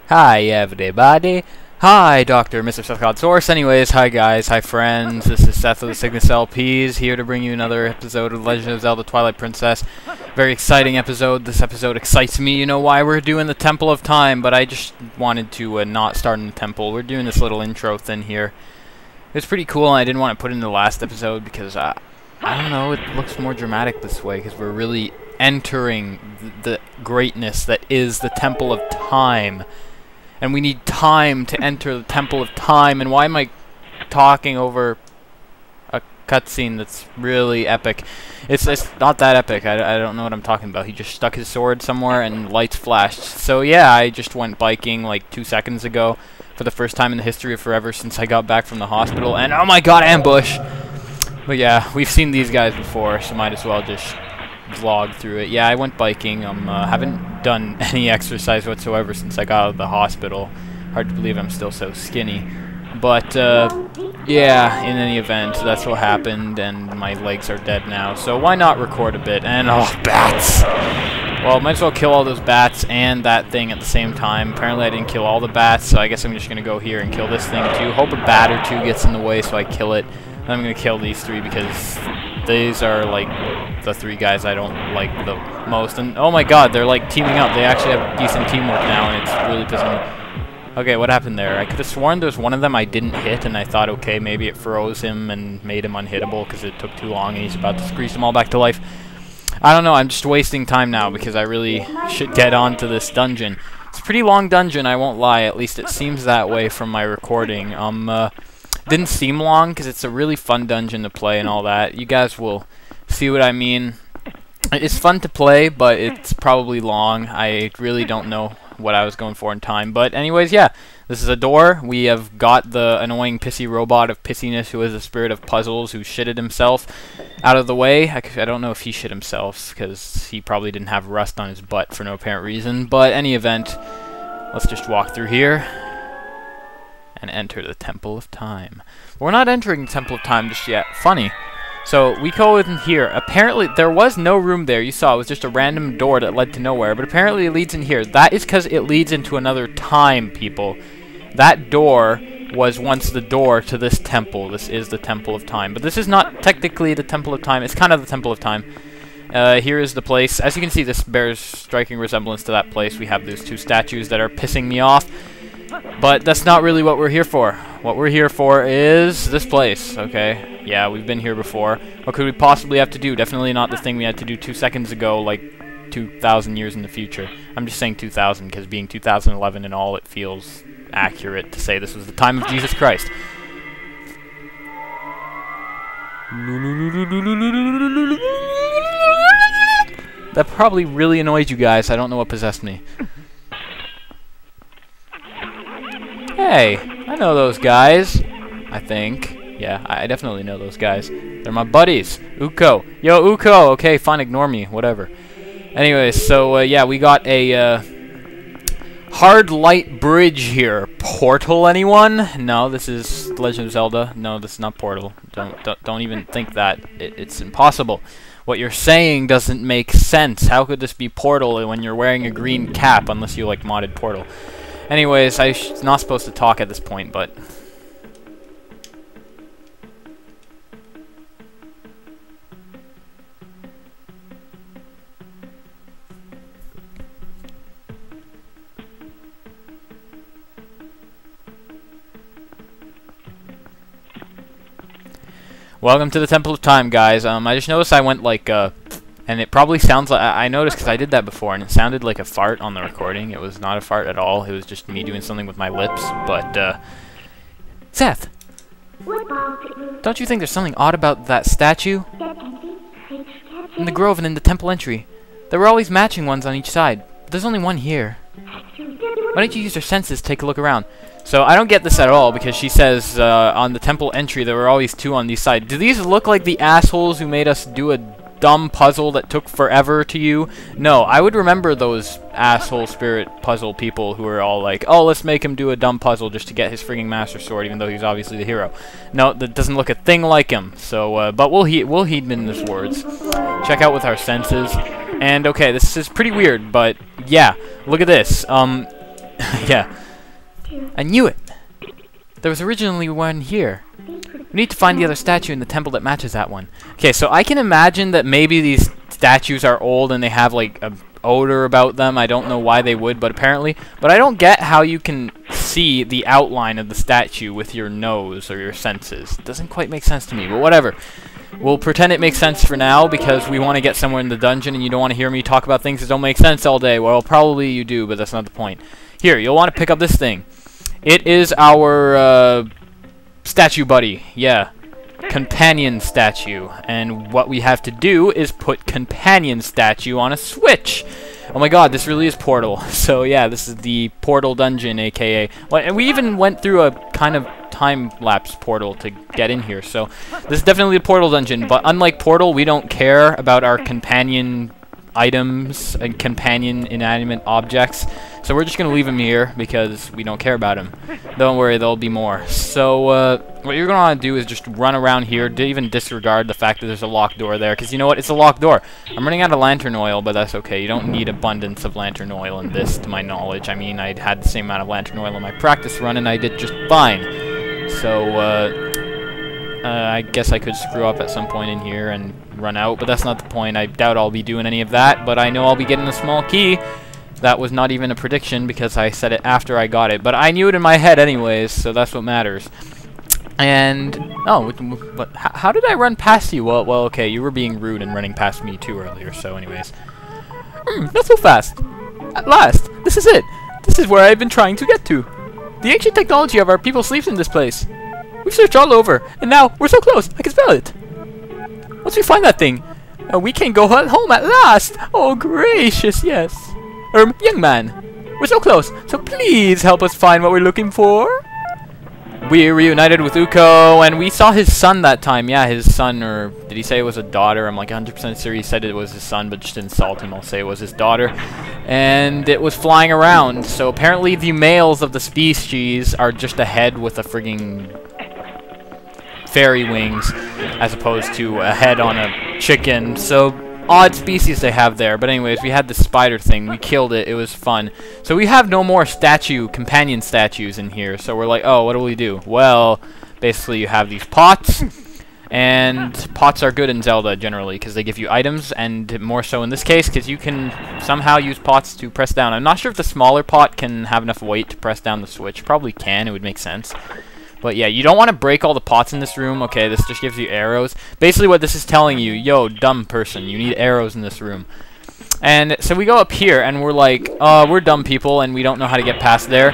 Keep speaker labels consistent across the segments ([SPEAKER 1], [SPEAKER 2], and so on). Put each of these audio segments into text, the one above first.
[SPEAKER 1] Hi everybody. Hi Dr. Mr. Seth God Source. Anyways, hi guys, hi friends. This is Seth of the Cygnus LPs here to bring you another episode of Legend of Zelda Twilight Princess. Very exciting episode. This episode excites me. You know why we're doing the Temple of Time, but I just wanted to not start in the temple. We're doing this little intro thing here. It's pretty cool, and I didn't want to put it in the last episode because I don't know, it looks more dramatic this way because we're really entering the greatness that is the Temple of Time. And we need time to enter the Temple of Time. And why am I talking over a cutscene that's really epic? It's not that epic. I don't know what I'm talking about. He just stuck his sword somewhere and lights flashed. So yeah, I just went biking like 2 seconds ago for the first time in the history of forever since I got back from the hospital. And oh my god, ambush! But yeah, we've seen these guys before, so might as well just vlog through it. Yeah, I went biking. Haven't done any exercise whatsoever since I got out of the hospital. Hard to believe I'm still so skinny. But yeah, in any event, that's what happened, and my legs are dead now. So why not record a bit? And oh, bats! Well, might as well kill all those bats and that thing at the same time. Apparently I didn't kill all the bats, so I guess I'm just gonna go here and kill this thing too. Hope a bat or two gets in the way so I kill it. And I'm gonna kill these three because these are like the three guys I don't like the most. And oh my god, they're like teaming up. They actually have decent teamwork now, and it's really pissing me. Okay, what happened there? I could have sworn there's one of them I didn't hit, and I thought, okay, maybe it froze him and made him unhittable because it took too long and he's about to squeeze them all back to life. I don't know, I'm just wasting time now because I really should get on to this dungeon. It's a pretty long dungeon, I won't lie. At least it seems that way from my recording. Didn't seem long because it's a really fun dungeon to play and all that. You guys will see what I mean. It's fun to play, but it's probably long. I really don't know what I was going for in time. But anyways, yeah, this is a door. We have got the annoying pissy robot of pissiness who is the spirit of puzzles who shitted himself out of the way. I don't know if he shit himself because he probably didn't have rust on his butt for no apparent reason. But any event, let's just walk through here and enter the Temple of Time. We're not entering the Temple of Time just yet. Funny. So we go in here. Apparently there was no room there. You saw it was just a random door that led to nowhere, but apparently it leads in here. That is because it leads into another time, people. That door was once the door to this temple. This is the Temple of Time. But this is not technically the Temple of Time. It's kind of the Temple of Time. Here is the place. As you can see, this bears striking resemblance to that place. We have those two statues that are pissing me off. But that's not really what we're here for. What we're here for is this place, okay? Yeah, we've been here before. What could we possibly have to do? Definitely not the thing we had to do 2 seconds ago, like 2,000 years in the future. I'm just saying 2,000 because being 2011 and all, it feels accurate to say this was the time of Jesus Christ. That probably really annoys you guys. I don't know what possessed me. Hey, I know those guys, I think. Yeah, I definitely know those guys. They're my buddies. Uko. Yo, Uko! Okay, fine, ignore me. Whatever. Anyways, so, yeah, we got a, hard light bridge here. Portal, anyone? No, this is Legend of Zelda. No, this is not Portal. Don't even think that. It's impossible. What you're saying doesn't make sense. How could this be Portal when you're wearing a green cap, unless you, like, modded Portal? Anyways, I'm not supposed to talk at this point, but... Welcome to the Temple of Time, guys. I just noticed I went like, and it probably sounds like, I noticed because I did that before, and it sounded like a fart on the recording. It was not a fart at all. It was just me doing something with my lips, but, Seth! Don't you think there's something odd about that statue? In the grove and in the temple entry. There were always matching ones on each side, but there's only one here. Why don't you use your senses to take a look around? So I don't get this at all because she says on the temple entry there were always two on these sides. Do these look like the assholes who made us do a dumb puzzle that took forever to you? No, I would remember those asshole spirit puzzle people who were all like, oh, let's make him do a dumb puzzle just to get his frigging master sword, even though he's obviously the hero. No, that doesn't look a thing like him. So, but we'll heed Minna's words. Check out with our senses. And okay, this is pretty weird, but yeah, look at this. Yeah. I knew it! There was originally one here. We need to find the other statue in the temple that matches that one. Okay, so I can imagine that maybe these statues are old and they have like a odor about them. I don't know why they would, but apparently. But I don't get how you can see the outline of the statue with your nose or your senses. It doesn't quite make sense to me, but whatever. We'll pretend it makes sense for now because we want to get somewhere in the dungeon and you don't want to hear me talk about things that don't make sense all day. Well, probably you do, but that's not the point. Here, you'll want to pick up this thing. It is our statue buddy. Yeah. Companion statue. And what we have to do is put companion statue on a switch. Oh my god, this really is Portal. So yeah, this is the Portal dungeon, aka... Well, and we even went through a kind of time-lapse portal to get in here. So this is definitely a Portal dungeon. But unlike Portal, we don't care about our companion items and companion inanimate objects. So we're just going to leave them here because we don't care about them. Don't worry, there'll be more. So what you're going to want to do is just run around here, even disregard the fact that there's a locked door there. Because you know what? It's a locked door. I'm running out of lantern oil, but that's okay. You don't need abundance of lantern oil in this, to my knowledge. I mean, I had the same amount of lantern oil in my practice run, and I did just fine. So I guess I could screw up at some point in here and run out, but that's not the point. I doubt I'll be doing any of that, but I know I'll be getting a small key. That was not even a prediction because I said it after I got it, but I knew it in my head anyways, so that's what matters. And oh, but how did I run past you? Well, okay, you were being rude and running past me too earlier. So, anyways, not so fast. At last, this is it. This is where I've been trying to get to. The ancient technology of our people sleeps in this place. We've searched all over, and now we're so close. I can smell it. Once we find that thing, we can go home at last. Oh, gracious, yes. Young man, we're so close, so please help us find what we're looking for. We reunited with Uko, and we saw his son that time. Yeah, his son, or did he say it was a daughter? I'm like 100% sure he said it was his son, but just didn't insult him. I'll say it was his daughter. And it was flying around, so apparently the males of the species are just a head with a frigging fairy wings, as opposed to a head on a chicken. So odd species they have there. But anyways, we had the spider thing. We killed it. It was fun. So we have no more companion statues in here. So we're like, oh, what do we do? Well, basically you have these pots. And pots are good in Zelda generally because they give you items, and more so in this case because you can somehow use pots to press down. I'm not sure if the smaller pot can have enough weight to press down the switch. Probably can. It would make sense. But yeah, you don't want to break all the pots in this room. Okay, this just gives you arrows. Basically what this is telling you, yo, dumb person, you need arrows in this room. And so we go up here and we're like, we're dumb people and we don't know how to get past there.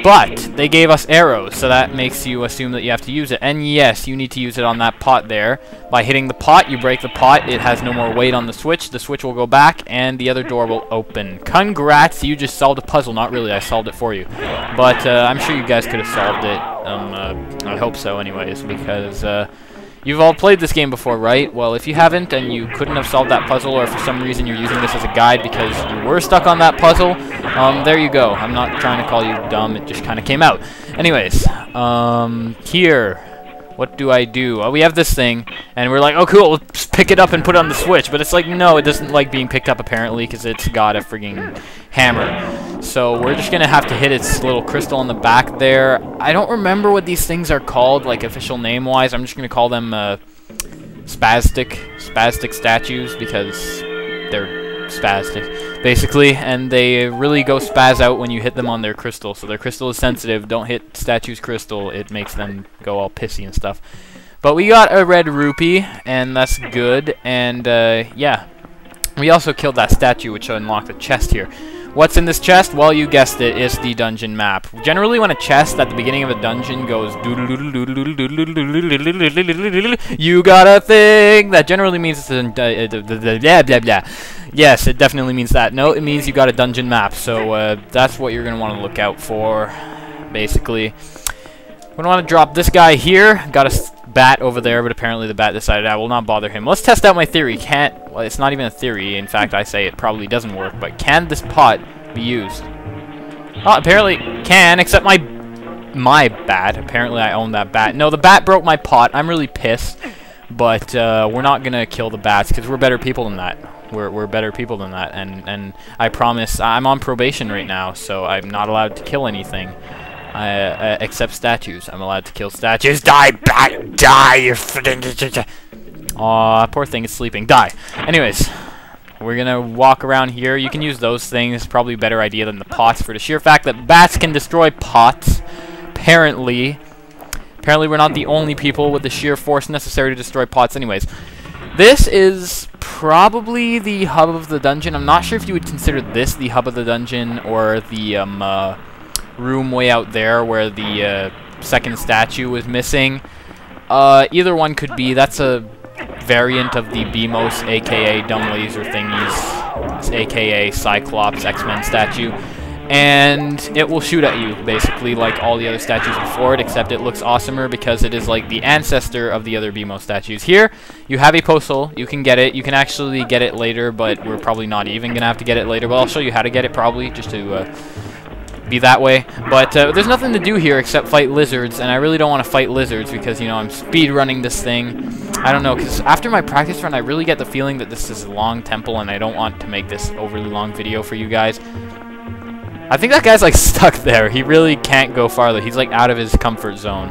[SPEAKER 1] But they gave us arrows, so that makes you assume that you have to use it. And yes, you need to use it on that pot there. By hitting the pot, you break the pot. It has no more weight on the switch. The switch will go back, and the other door will open. Congrats, you just solved a puzzle. Not really, I solved it for you. But I'm sure you guys could have solved it. I hope so anyways, because you've all played this game before, right? Well, if you haven't and you couldn't have solved that puzzle, or for some reason you're using this as a guide because you were stuck on that puzzle, there you go. I'm not trying to call you dumb, it just kind of came out. Anyways, here, what do I do? We have this thing, and we're like, oh cool, let's pick it up and put it on the switch. But it's like, no, it doesn't like being picked up apparently because it's got a frigging hammer. So we're just gonna have to hit its little crystal on the back there. I don't remember what these things are called, like official name-wise. I'm just gonna call them spastic statues because they're spastic, basically, and they really go spaz out when you hit them on their crystal. So their crystal is sensitive. Don't hit statues' crystal; it makes them go all pissy and stuff. But we got a red rupee, and that's good. And yeah, we also killed that statue, which unlocked a chest here. What's in this chest? Well, you guessed it, it's the dungeon map. Generally, when a chest at the beginning of a dungeon goes you got a thing, that generally means it's blah blah blah. Yes, it definitely means that. No, it means you got a dungeon map. So that's what you're gonna want to look out for, basically. We're gonna want to drop this guy here. Got a bat over there, but apparently the bat decided I will not bother him. Let's test out my theory. Well, it's not even a theory. In fact, I say it probably doesn't work. But can this pot be used? Oh, apparently can, except my bat. Apparently I own that bat. No, the bat broke my pot. I'm really pissed. But we're not gonna kill the bats because we're better people than that. We're better people than that, and I promise. I'm on probation right now, so I'm not allowed to kill anything. Except statues. I'm allowed to kill statues. Die, die, you freaking. Aw, poor thing is sleeping. Die. Anyways, we're gonna walk around here. You can use those things. Probably a better idea than the pots for the sheer fact that bats can destroy pots. Apparently we're not the only people with the sheer force necessary to destroy pots. Anyways, this is probably the hub of the dungeon. I'm not sure if you would consider this the hub of the dungeon or the room way out there where the second statue was missing. Either one could be. That's a variant of the BMOS, aka Dumb Laser Thingies, aka Cyclops X-Men statue. And it will shoot at you, basically, like all the other statues before it, except it looks awesomer because it is like the ancestor of the other BMO statues. Here, you have a postal. You can get it. You can actually get it later, but we're probably not even going to have to get it later. But I'll show you how to get it, probably, just to be that way. But there's nothing to do here except fight lizards, and I really don't want to fight lizards because, you know, I'm speed running this thing. I don't know, because after my practice run, I really get the feeling that this is a long temple, and I don't want to make this overly long video for you guys. I think that guy's like stuck there. He really can't go farther. He's like out of his comfort zone.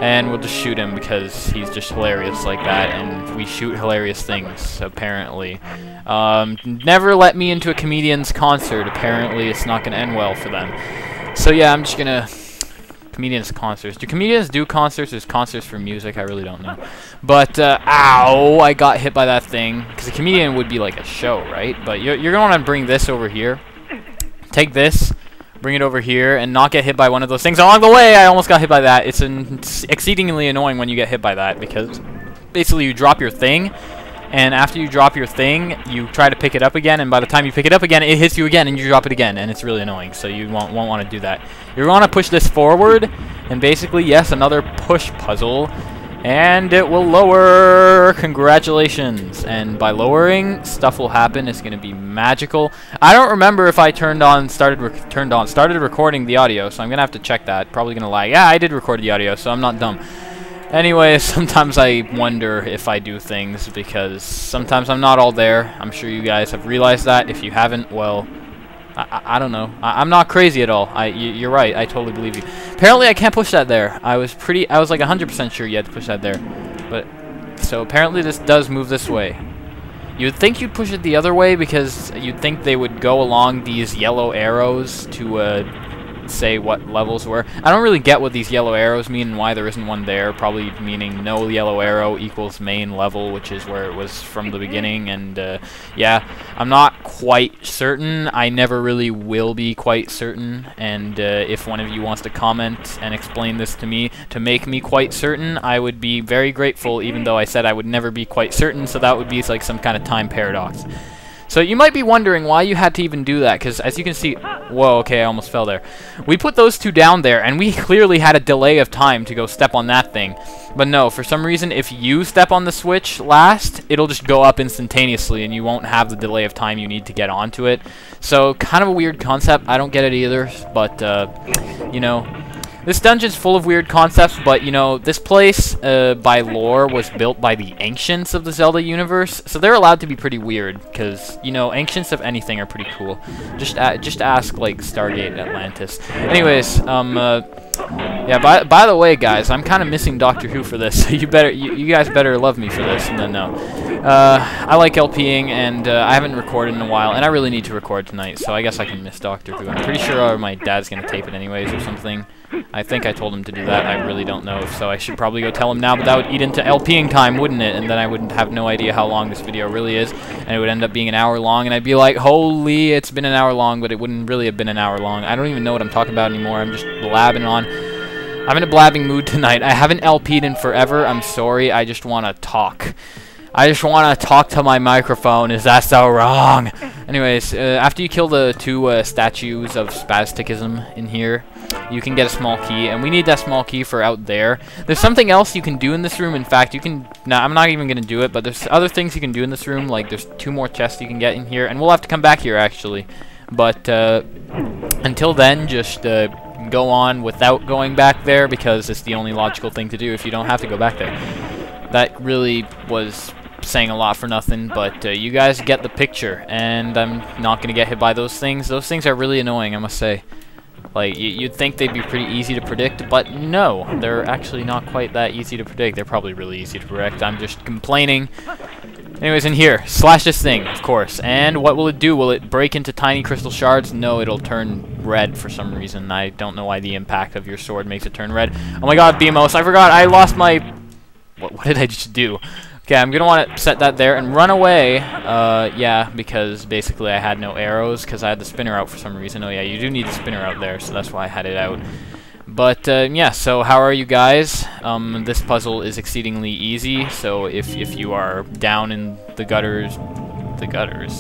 [SPEAKER 1] And we'll just shoot him because he's just hilarious like that, and we shoot hilarious things, apparently. Never let me into a comedian's concert. Apparently it's not going to end well for them. So yeah, I'm just going to... Comedians' concerts. Do comedians do concerts? There's concerts for music? I really don't know. But, ow! I got hit by that thing. Because a comedian would be like a show, right? But you're going to want to bring this over here. Take this, bring it over here, and not get hit by one of those things along the way. I almost got hit by that. It's exceedingly annoying when you get hit by that because basically you drop your thing, and after you drop your thing, you try to pick it up again, and by the time you pick it up again, it hits you again, and you drop it again, and it's really annoying, so you won't want to do that. You want to push this forward, and basically, yes, another push puzzle, and it will lower. Congratulations. And by lowering, stuff will happen. It's going to be magical. I don't remember if I started recording the audio, so I'm going to have to check that. Probably going to lie. Yeah, I did record the audio, so I'm not dumb. Anyways, sometimes I wonder if I do things because sometimes I'm not all there. I'm sure you guys have realized that. If you haven't, well, I don't know. I'm not crazy at all. You're right. I totally believe you. Apparently, I can't push that there. I was like 100% sure you had to push that there. But so apparently, this does move this way. You'd think you'd push it the other way because you'd think they would go along these yellow arrows to say what levels were. I don't really get what these yellow arrows mean and why there isn't one there. Probably meaning no yellow arrow equals main level, which is where it was from the beginning. And yeah, I'm not quite certain. I never really will be quite certain. And if one of you wants to comment and explain this to me to make me quite certain, I would be very grateful, even though I said I would never be quite certain, so that would be like some kind of time paradox. So you might be wondering why you had to even do that, because as you can see... Whoa, okay, I almost fell there. We put those two down there, and we clearly had a delay of time to go step on that thing. But no, for some reason, if you step on the switch last, it'll just go up instantaneously, and you won't have the delay of time you need to get onto it. So, kind of a weird concept. I don't get it either, but, you know... This dungeon's full of weird concepts, but, you know, this place, by lore, was built by the Ancients of the Zelda universe, so they're allowed to be pretty weird, because, you know, Ancients of anything are pretty cool. Just ask, like, Stargate Atlantis. Anyways, yeah, by the way, guys, I'm kind of missing Doctor Who for this, so you guys better love me for this, and then no. I like LPing, and I haven't recorded in a while, and I really need to record tonight, so I guess I can miss Doctor Who. I'm pretty sure my dad's going to tape it anyways or something. I think I told him to do that. I really don't know, so I should probably go tell him now, but that would eat into LPing time, wouldn't it? And then I wouldn't have no idea how long this video really is, and it would end up being an hour long, and I'd be like, holy, it's been an hour long, but it wouldn't really have been an hour long. I don't even know what I'm talking about anymore. I'm just blabbing on. I'm in a blabbing mood tonight. I haven't LP'd in forever. I'm sorry. I just want to talk. I just want to talk to my microphone. Is that so wrong? Anyways, after you kill the two statues of spasticism in here, you can get a small key, and we need that small key for out there. There's something else you can do in this room. In fact, you can... Nah, I'm not even going to do it, but there's other things you can do in this room. Like, there's 2 more chests you can get in here, and we'll have to come back here, actually. But, until then, just, go on without going back there, because it's the only logical thing to do if you don't have to go back there. That really was saying a lot for nothing, but you guys get the picture, and I'm not going to get hit by those things. Those things are really annoying, I must say. Like, you'd think they'd be pretty easy to predict, but no, they're actually not quite that easy to predict. They're probably really easy to predict. I'm just complaining. Anyways, in here, slash this thing, of course. And what will it do? Will it break into tiny crystal shards? No, it'll turn red for some reason. I don't know why the impact of your sword makes it turn red. Oh my god, BMOS, I forgot, I lost my... What did I just do? Okay, I'm going to want to set that there and run away. Yeah, because basically I had no arrows because I had the spinner out for some reason. Oh yeah, you do need the spinner out there, so that's why I had it out. But, yeah, so how are you guys? This puzzle is exceedingly easy, so if you are down in the gutters,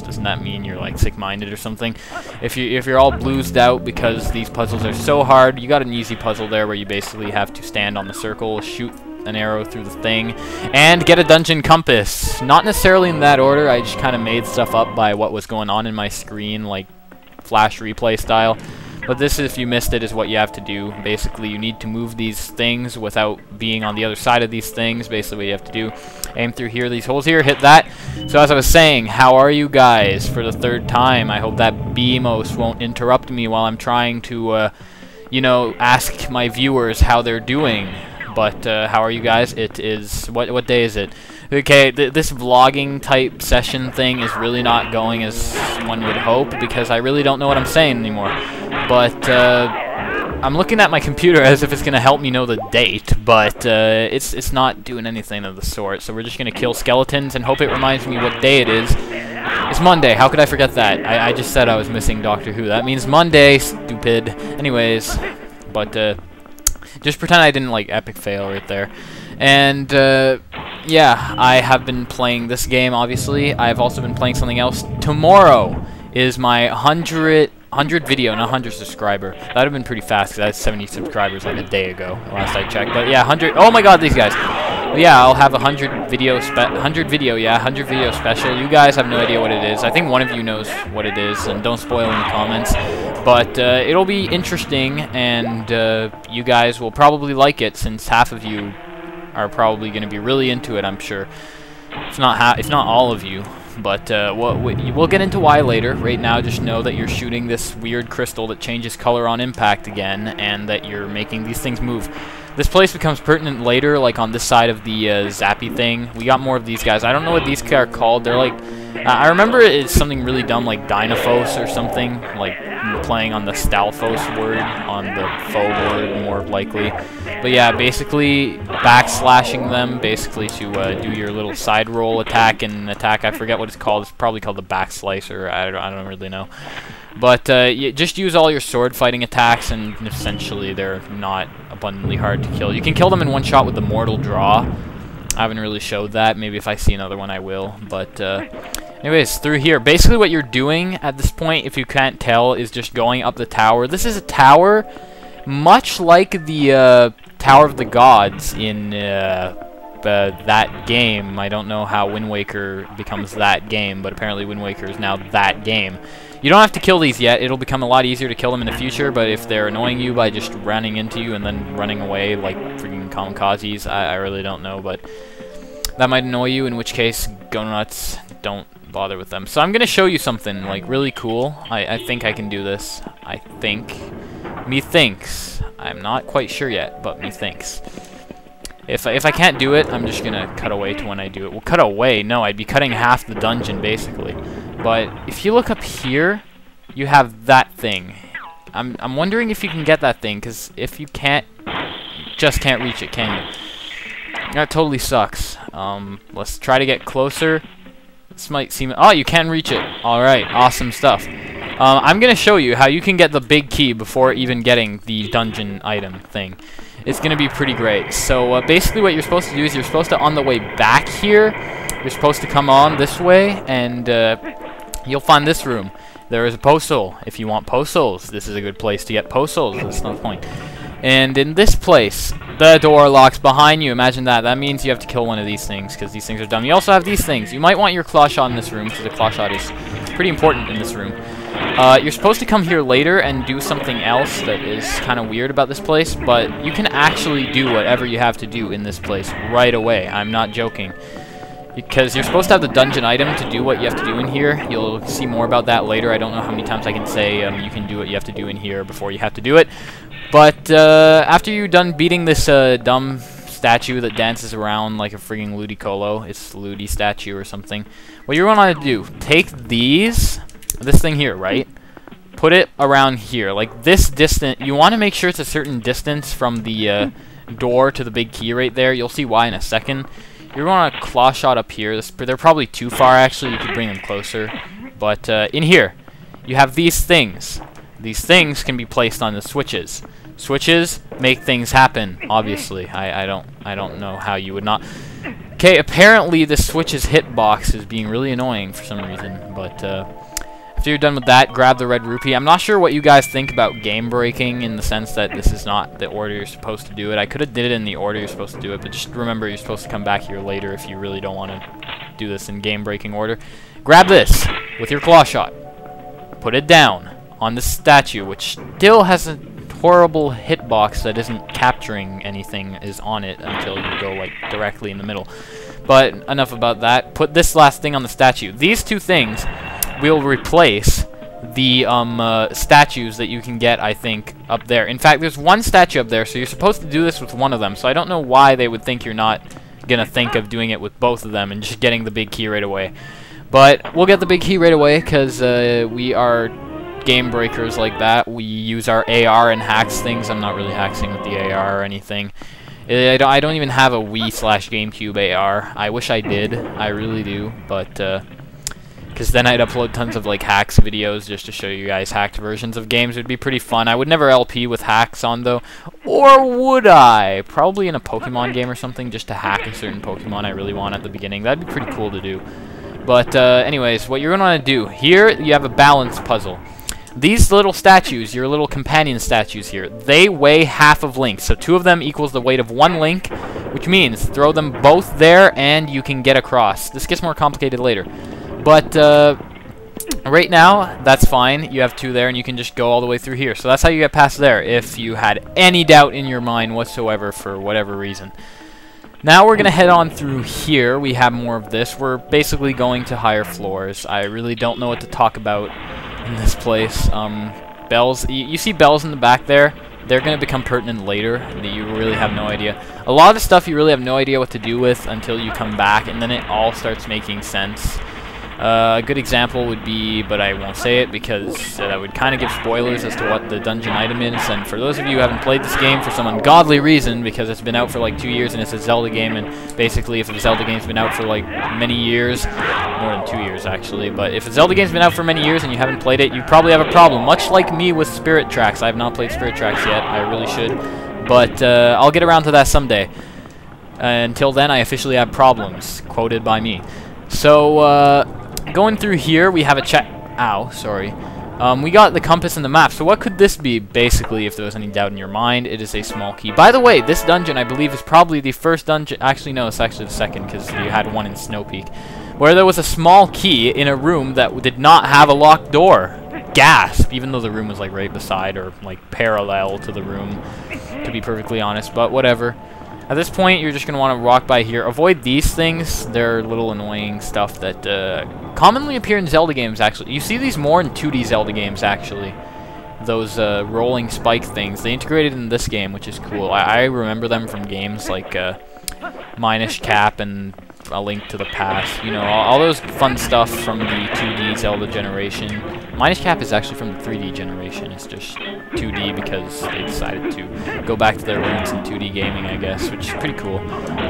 [SPEAKER 1] doesn't that mean you're like sick-minded or something? If you're all bluesed out because these puzzles are so hard, you got an easy puzzle there where you basically have to stand on the circle, shoot an arrow through the thing, and get a dungeon compass. Not necessarily in that order, I just kind of made stuff up by what was going on in my screen, like flash replay style. But this, if you missed it, is what you have to do. Basically, you need to move these things without being on the other side of these things. Basically, what you have to do, aim through here, these holes here, hit that. So as I was saying, how are you guys for the third time? I hope that BMOS won't interrupt me while I'm trying to, you know, ask my viewers how they're doing. But how are you guys? It is, what day is it? Okay, this vlogging type session thing is really not going as one would hope because I really don't know what I'm saying anymore. But I'm looking at my computer as if it's going to help me know the date, but it's not doing anything of the sort. So we're just going to kill skeletons and hope it reminds me what day it is. It's Monday. How could I forget that? I just said I was missing Doctor Who. That means Monday, stupid. Anyways, but just pretend I didn't like epic fail right there. And yeah, I have been playing this game, obviously. I've also been playing something else. Tomorrow is my 100 video, not 100 subscriber. That would have been pretty fast because I had 70 subscribers like a day ago, last I checked. But yeah, 100. Oh my god, these guys. But yeah, I'll have 100 video special. You guys have no idea what it is. I think one of you knows what it is, and don't spoil in the comments. But it'll be interesting, and you guys will probably like it since half of you are probably going to be really into it, I'm sure. If not all of you. But we'll get into why later. Right now, just know that you're shooting this weird crystal that changes color on impact again, and that you're making these things move. This place becomes pertinent later, like on this side of the zappy thing. We got more of these guys. I don't know what these are called. They're like... I remember it's something really dumb like Dynaphos or something, like playing on the Stalphos word, on the faux word more likely. But yeah, basically backslashing them, basically to do your little side roll attack and attack. I forget what it's called. It's probably called the backslicer. I don't really know. But you just use all your sword fighting attacks, and essentially they're not abundantly hard to kill. You can kill them in one shot with the Mortal Draw. I haven't really showed that. Maybe if I see another one I will. But anyways, through here, basically what you're doing at this point, if you can't tell, is just going up the tower. This is a tower much like the Tower of the Gods in that game. I don't know how Wind Waker becomes that game, but apparently Wind Waker is now that game. You don't have to kill these yet. It'll become a lot easier to kill them in the future, but if they're annoying you by just running into you and then running away like freaking kamikazes, I really don't know, but that might annoy you, in which case, go nuts. Don't bother with them. So I'm going to show you something like really cool. I think I can do this. I think. Me thinks. I'm not quite sure yet, but me thinks. If I can't do it, I'm just going to cut away to when I do it. Well, cut away? No, I'd be cutting half the dungeon, basically. But if you look up here, you have that thing. I'm wondering if you can get that thing, because if you can't, just can't reach it, can you? That totally sucks. Let's try to get closer. This might seem... Oh, you can reach it. Alright, awesome stuff. I'm going to show you how you can get the big key before even getting the dungeon item thing. It's going to be pretty great. So basically what you're supposed to do is you're supposed to, on the way back here, you're supposed to come on this way, and you'll find this room. There is a postal. If you want postals, this is a good place to get postals. That's no point. And in this place, the door locks behind you. Imagine that. That means you have to kill one of these things, because these things are dumb. You also have these things. You might want your claw shot in this room, because the claw shot is pretty important in this room. You're supposed to come here later and do something else that is kind of weird about this place, but you can actually do whatever you have to do in this place right away. I'm not joking. because you're supposed to have the dungeon item to do what you have to do in here. You'll see more about that later. I don't know how many times I can say you can do what you have to do in here before you have to do it. But after you're done beating this dumb statue that dances around like a frigging Ludicolo, it's Ludi statue or something, what you're going to do, take this thing here, right? Put it around here, like this distance. You want to make sure it's a certain distance from the door to the big key right there. You'll see why in a second. You're going to claw shot up here. They're probably too far, actually. You could bring them closer. But in here, you have these things. These things can be placed on the switches. Switches make things happen, obviously. I don't know how you would not. Okay, apparently the switch's hitbox is being really annoying for some reason. But after you're done with that, grab the red rupee. I'm not sure what you guys think about game breaking in the sense that this is not the order you're supposed to do it. I could have did it in the order you're supposed to do it, but just remember you're supposed to come back here later if you really don't want to do this in game breaking order. Grab this with your claw shot. Put it down on the statue, which still has a horrible hitbox that isn't capturing anything is on it until you go like directly in the middle. But enough about that. Put this last thing on the statue. These two things will replace the statues that you can get, I think, up there. In fact, there's one statue up there, so you're supposed to do this with one of them. So I don't know why they would think you're not going to think of doing it with both of them and just getting the big key right away. But we'll get the big key right away because we are game breakers like that. We use our AR and hacks things. I'm not really hacking with the AR or anything. I don't even have a Wii/GameCube AR. I wish I did. I really do, but because then I'd upload tons of like hacks videos just to show you guys hacked versions of games. It would be pretty fun. I would never LP with hacks on though, or would I? Probably in a Pokemon game or something, just to hack a certain Pokemon I really want at the beginning. That'd be pretty cool to do. But anyways, what you're gonna want to do here, you have a balance puzzle. These little statues, your little companion statues here, they weigh half of Link. So 2 of them equals the weight of 1 Link, which means throw them both there and you can get across. This gets more complicated later. But right now, that's fine. You have 2 there and you can just go all the way through here. So that's how you get past there if you had any doubt in your mind whatsoever for whatever reason. Now we're going to head on through here. We have more of this. We're basically going to higher floors. I really don't know what to talk about in this place. Bells. You see bells in the back there? They're going to become pertinent later. You really have no idea. A lot of the stuff you really have no idea what to do with until you come back, and then it all starts making sense. A good example would be, but I won't say it because that would kind of give spoilers as to what the dungeon item is. And for those of you who haven't played this game for some ungodly reason, because it's been out for like 2 years and it's a Zelda game, and basically if a Zelda game's been out for like many years, more than 2 years actually, but if a Zelda game's been out for many years and you haven't played it, you probably have a problem. Much like me with Spirit Tracks. I have not played Spirit Tracks yet. I really should. But I'll get around to that someday. Until then, I officially have problems. Quoted by me. So, going through here, we have a Ow, sorry. We got the compass and the map. So what could this be, basically, if there was any doubt in your mind? It is a small key. By the way, this dungeon, I believe, is probably the first dungeon... Actually, no, it's actually the second, because you had one in Snow Peak. Where there was a small key in a room that did not have a locked door. Gasp! Even though the room was, like, right beside or, like, parallel to the room, to be perfectly honest. But whatever. At this point, you're just going to want to walk by here. Avoid these things. They're little annoying stuff that commonly appear in Zelda games, actually. You see these more in 2D Zelda games, actually. Those rolling spike things. They integrated in this game, which is cool. I remember them from games like Minish Cap and A Link to the Past. You know, all those fun stuff from the 2D Zelda generation. Minish Cap is actually from the 3D generation. It's just 2D because they decided to go back to their roots in 2D gaming, I guess, which is pretty cool.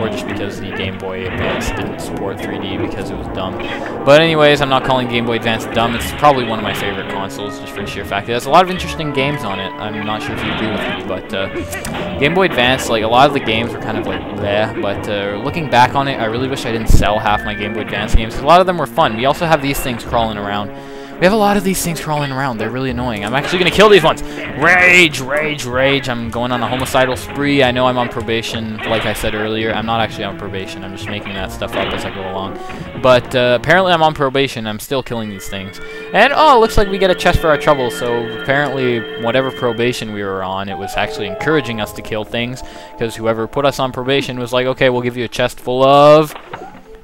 [SPEAKER 1] Or just because the Game Boy Advance didn't support 3D because it was dumb. But anyways, I'm not calling Game Boy Advance dumb. It's probably one of my favorite consoles, just for the sheer fact. It has a lot of interesting games on it. I'm not sure if you agree with me, but Game Boy Advance, like, a lot of the games were kind of like bleh, but looking back on it, I really wish I didn't sell half my Game Boy Advance games, because a lot of them were fun. We also have these things crawling around. We have a lot of these things crawling around. They're really annoying. I'm actually going to kill these ones. Rage, rage, rage. I'm going on a homicidal spree. I know I'm on probation, like I said earlier. I'm not actually on probation. I'm just making that stuff up as I go along. But apparently I'm on probation. I'm still killing these things. And, oh, it looks like we get a chest for our trouble. So apparently whatever probation we were on, it was actually encouraging us to kill things. Because whoever put us on probation was like, okay, we'll give you a chest full of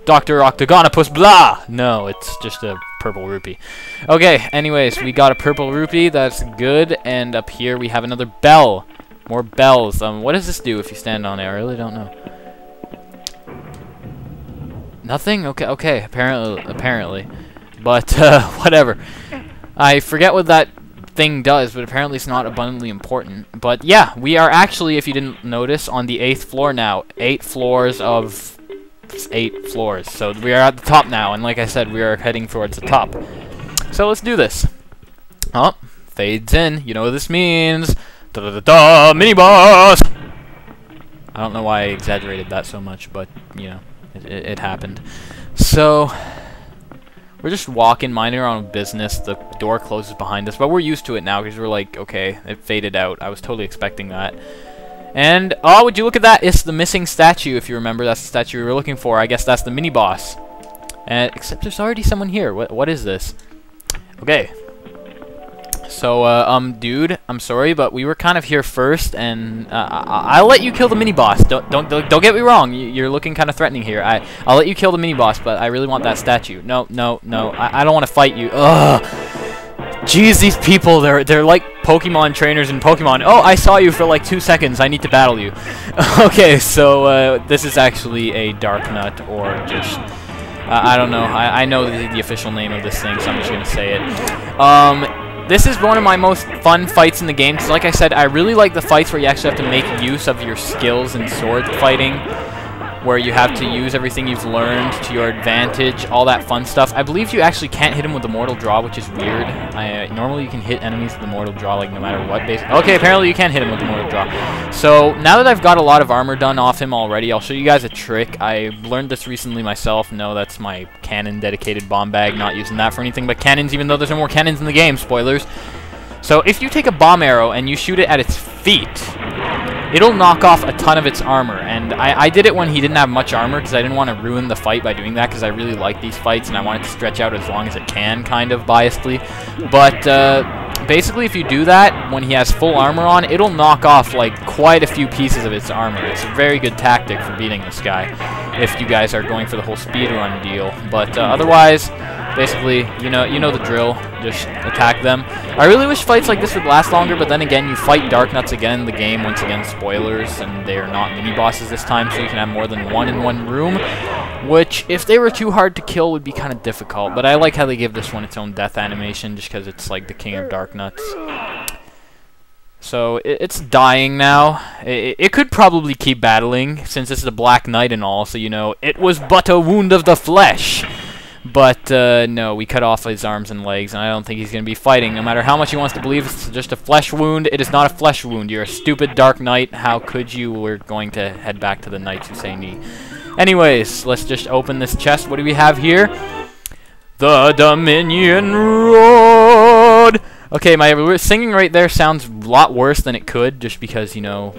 [SPEAKER 1] Dr. Octagonopus, blah! No, it's just a purple rupee. Okay, anyways, we got a purple rupee. That's good. And up here we have another bell. More bells. What does this do if you stand on it? I really don't know. Nothing? Okay, apparently. But, whatever. I forget what that thing does, but apparently it's not abundantly important. But, yeah, we are actually, if you didn't notice, on the 8th floor now. 8 floors of 8 floors. So we are at the top now, and like I said, we are heading towards the top. So let's do this. Oh, fades in. You know what this means. Da-da-da-da, mini-boss! I don't know why I exaggerated that so much, but, you know. It happened. So, we're just walking, minding our own business. The door closes behind us, but we're used to it now because we're like, okay, it faded out. I was totally expecting that. And, oh, would you look at that? It's the missing statue, if you remember. That's the statue we were looking for. I guess that's the mini-boss. Except there's already someone here. What is this? Okay. So, dude, I'm sorry, but we were kind of here first, and I'll let you kill the mini boss. Don't get me wrong. You're looking kind of threatening here. I'll let you kill the mini boss, but I really want that statue. No. I don't want to fight you. Ugh. Jeez, these people, they're like Pokemon trainers in Pokemon. Oh, I saw you for like 2 seconds. I need to battle you. Okay, so this is actually a Dark Nut, or just I don't know. I know the official name of this thing, so I'm just gonna say it. This is one of my most fun fights in the game, because like I said, I really like the fights where you actually have to make use of your skills in sword fighting, where you have to use everything you've learned to your advantage, all that fun stuff. I believe you actually can't hit him with the Mortal Draw, which is weird. Normally you can hit enemies with the Mortal Draw, like, no matter what. Okay, apparently you can hit him with the Mortal Draw. So, now that I've got a lot of armor done off him already, I'll show you guys a trick. I learned this recently myself. No, that's my cannon-dedicated bomb bag. Not using that for anything but cannons, even though there's no more cannons in the game. Spoilers. So, if you take a bomb arrow and you shoot it at its feet, it'll knock off a ton of its armor, and I did it when he didn't have much armor because I didn't want to ruin the fight by doing that, because I really like these fights and I want it to stretch out as long as it can, kind of biasedly. But basically, if you do that when he has full armor on, it'll knock off like quite a few pieces of its armor. It's a very good tactic for beating this guy if you guys are going for the whole speedrun deal. But otherwise, basically, you know the drill. Just attack them. I really wish fights like this would last longer, but then again, you fight Dark Nuts again in the game. Once again, spoilers, and they are not mini-bosses this time, so you can have more than one in one room, which, if they were too hard to kill, would be kind of difficult. But I like how they give this one its own death animation, just because it's like the king of Dark Nuts. So, it's dying now. It could probably keep battling, since this is a Black Knight and all, so you know, it was but a wound of the flesh. But, no, we cut off his arms and legs, and I don't think he's going to be fighting. No matter how much he wants to believe it's just a flesh wound, it is not a flesh wound. You're a stupid Dark Knight. How could you? We're going to head back to the Knights who say knee. Anyways, let's just open this chest. What do we have here? The Dominion Road! Okay, my singing right there sounds a lot worse than it could, just because, you know,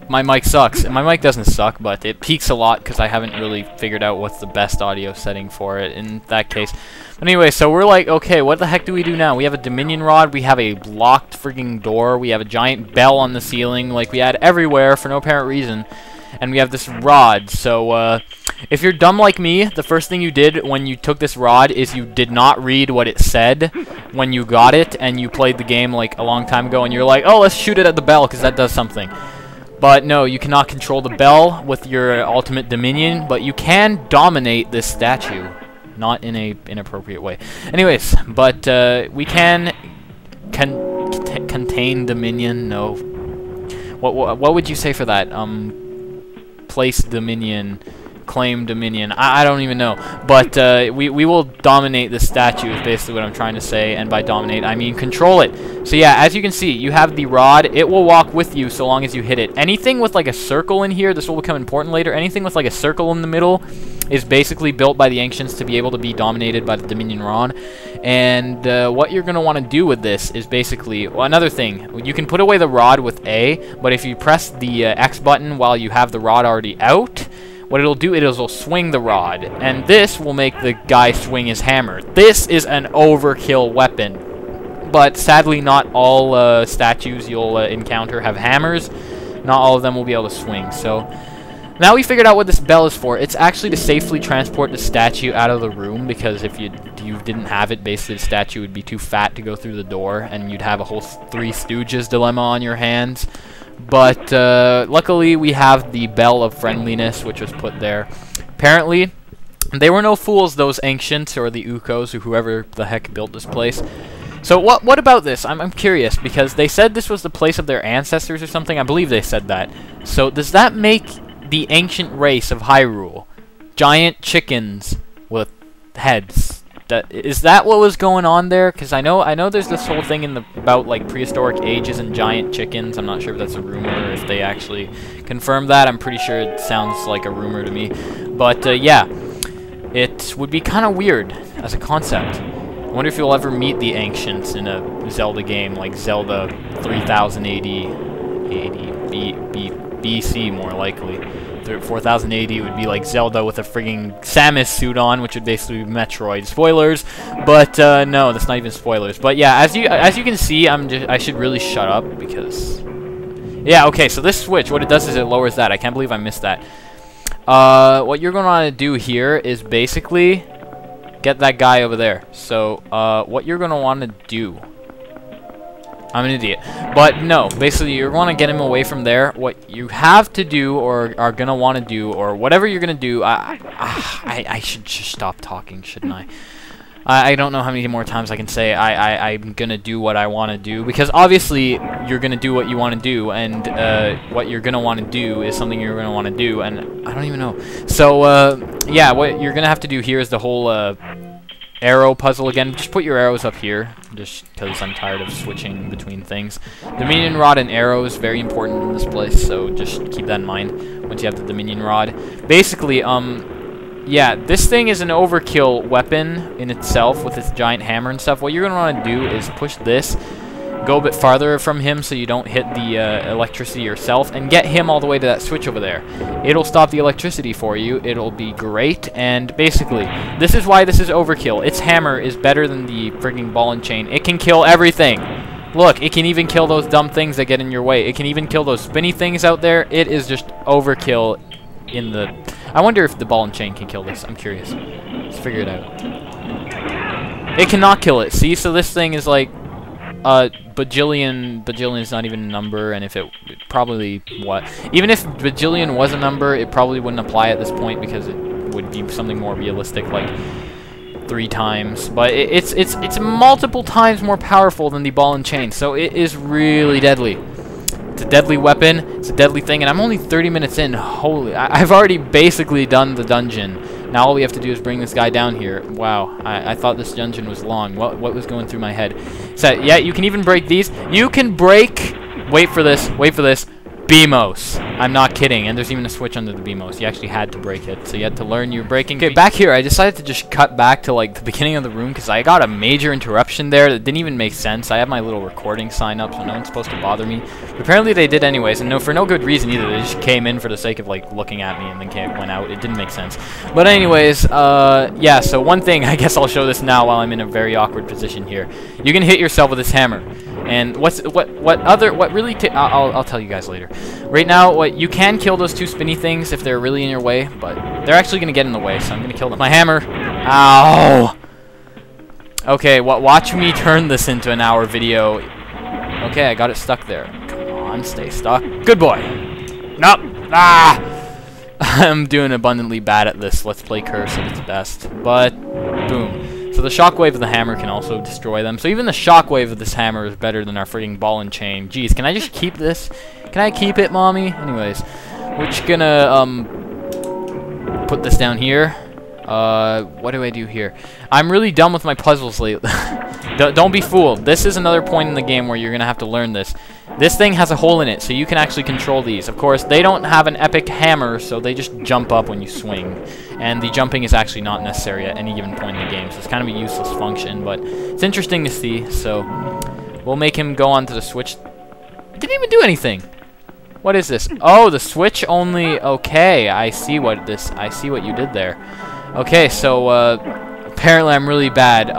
[SPEAKER 1] my mic sucks. And my mic doesn't suck, but it peaks a lot because I haven't really figured out what's the best audio setting for it in that case. But anyway, so we're like, okay, what the heck do we do now? We have a Dominion Rod, we have a locked frigging door, we have a giant bell on the ceiling, like we had everywhere for no apparent reason. And we have this rod, so, if you're dumb like me, the first thing you did when you took this rod is you did not read what it said when you got it, and you played the game, like, a long time ago, and you're like, oh, let's shoot it at the bell, because that does something. But no, you cannot control the bell with your ultimate dominion, but you can dominate this statue. Not in a inappropriate way. Anyways, but we can contain dominion. No. What would you say for that? Place dominion. Claim dominion. I don't even know. But we will dominate the statue is basically what I'm trying to say. And by dominate, I mean control it. So yeah, as you can see, you have the rod. It will walk with you so long as you hit it. Anything with like a circle in here, this will become important later. Anything with like a circle in the middle is basically built by the Ancients to be able to be dominated by the Dominion Rod. And what you're going to want to do with this is basically, well, another thing. You can put away the rod with A, but if you press the X button while you have the rod already out, what it'll do is it'll swing the rod, and this will make the guy swing his hammer. This is an overkill weapon, but sadly not all statues you'll encounter have hammers. Not all of them will be able to swing, so Now we figured out what this bell is for. It's actually to safely transport the statue out of the room, because if you didn't have it, basically the statue would be too fat to go through the door, and you'd have a whole Three Stooges dilemma on your hands. But luckily we have the Bell of Friendliness, which was put there. Apparently, they were no fools, those ancients, or the Ukos, or whoever the heck built this place. So what about this? I'm curious, because they said this was the place of their ancestors or something. I believe they said that. So does that make the ancient race of Hyrule giant chickens with heads? Is that what was going on there? Because I know there's this whole thing about like prehistoric ages and giant chickens. I'm not sure if that's a rumor or if they actually confirmed that. I'm pretty sure it sounds like a rumor to me. But yeah, it would be kind of weird as a concept. I wonder if you'll ever meet the ancients in a Zelda game like Zelda 3080 BC, more likely. 4080 would be like Zelda with a frigging Samus suit on, which would basically be Metroid. Spoilers, but no, that's not even spoilers. But yeah, as you can see, I should really shut up because yeah, okay. So this switch, what it does is it lowers that. I can't believe I missed that. What you're going to want to do here is basically get that guy over there. So what you're going to want to do, I'm an idiot. But no, basically you want to get him away from there. What you have to do, or are going to want to do, or whatever you're going to do, I should just stop talking, shouldn't I? I don't know how many more times I can say I'm going to do what I want to do, because obviously you're going to do what you want to do, and what you're going to want to do is something you're going to want to do, and I don't even know. So, yeah, what you're going to have to do here is the whole arrow puzzle again. Just put your arrows up here, just because I'm tired of switching between things. Dominion Rod and arrow is very important in this place, so just keep that in mind once you have the Dominion Rod. Basically, yeah, this thing is an overkill weapon in itself with its giant hammer and stuff. What you're going to want to do is push this, go a bit farther from him so you don't hit the electricity yourself, and get him all the way to that switch over there. It'll stop the electricity for you. It'll be great, and basically, this is why this is overkill. Its hammer is better than the frigging ball and chain. It can kill everything. Look, it can even kill those dumb things that get in your way. It can even kill those spinny things out there. It is just overkill in the... I wonder if the ball and chain can kill this. I'm curious. Let's figure it out. It cannot kill it. See, so this thing is like bajillion is not even a number, and if it probably even if bajillion was a number, it probably wouldn't apply at this point because it would be something more realistic, like 3 times. But it's multiple times more powerful than the ball and chain, so it is really deadly. It's a deadly weapon, it's a deadly thing, and I'm only 30 minutes in. Holy, I've already basically done the dungeon. Now all we have to do is bring this guy down here. Wow, I thought this dungeon was long. What was going through my head? So, yeah, you can even break these. You can break... Wait for this, BMOS. I'm not kidding, and there's even a switch under the BMOS. You actually had to break it, so you had to learn you were breaking. Okay, back here, I decided to just cut back to like the beginning of the room because I got a major interruption there that didn't even make sense. I have my little recording sign up, so no one's supposed to bother me. But apparently they did anyways, and no, for no good reason either. They just came in for the sake of like looking at me and then went out. It didn't make sense. But anyways, yeah. So one thing, I guess I'll show this now while I'm in a very awkward position here. You can hit yourself with this hammer. And I'll tell you guys later. Right now, you can kill those 2 spinny things if they're really in your way, but they're actually going to get in the way, so I'm going to kill them. My hammer. Ow! Okay, watch me turn this into an hour video. Okay, I got it stuck there. Come on, stay stuck. Good boy. Nope. Ah! I'm doing abundantly bad at this Let's Play curse at its best, but boom. So the shockwave of the hammer can also destroy them. So even the shockwave of this hammer is better than our freaking ball and chain. Jeez, can I just keep this? Can I keep it, mommy? Anyways, we're just gonna put this down here. What do I do here? I'm really dumb with my puzzles lately. Don't be fooled. This is another point in the game where you're gonna have to learn this. This thing has a hole in it, so you can actually control these. Of course, they don't have an epic hammer, so they just jump up when you swing. And the jumping is actually not necessary at any given point in the game, so it's kind of a useless function, but it's interesting to see, so we'll make him go onto the switch. It didn't even do anything. What is this? Oh, the switch only... Okay, I see what you did there. Okay, so, apparently I'm really bad.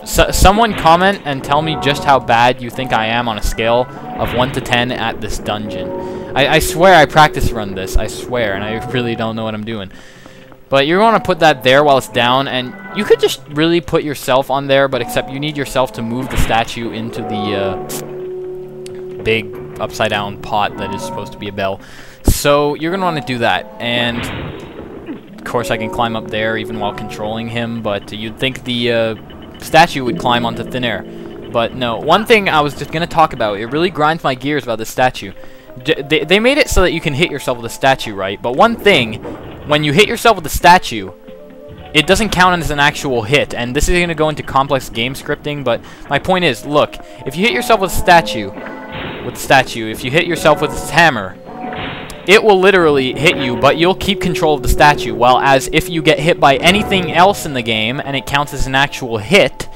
[SPEAKER 1] Someone comment and tell me just how bad you think I am on a scale of 1 to 10 at this dungeon. I swear I practice run this. I swear, and I really don't know what I'm doing. But you're going to put that there while it's down, and you could just really put yourself on there, but except you need yourself to move the statue into the big upside-down pot that is supposed to be a bell. So you're going to want to do that, and of course I can climb up there even while controlling him, but you'd think the statue would climb onto thin air. But no, one thing I was just going to talk about, it really grinds my gears about this statue. They made it so that you can hit yourself with a statue, right? But one thing, when you hit yourself with a statue, it doesn't count as an actual hit. And this is going to go into complex game scripting, but my point is, look, if you hit yourself with a statue, if you hit yourself with its hammer, it will literally hit you, but you'll keep control of the statue. While as if you get hit by anything else in the game, and it counts as an actual hit,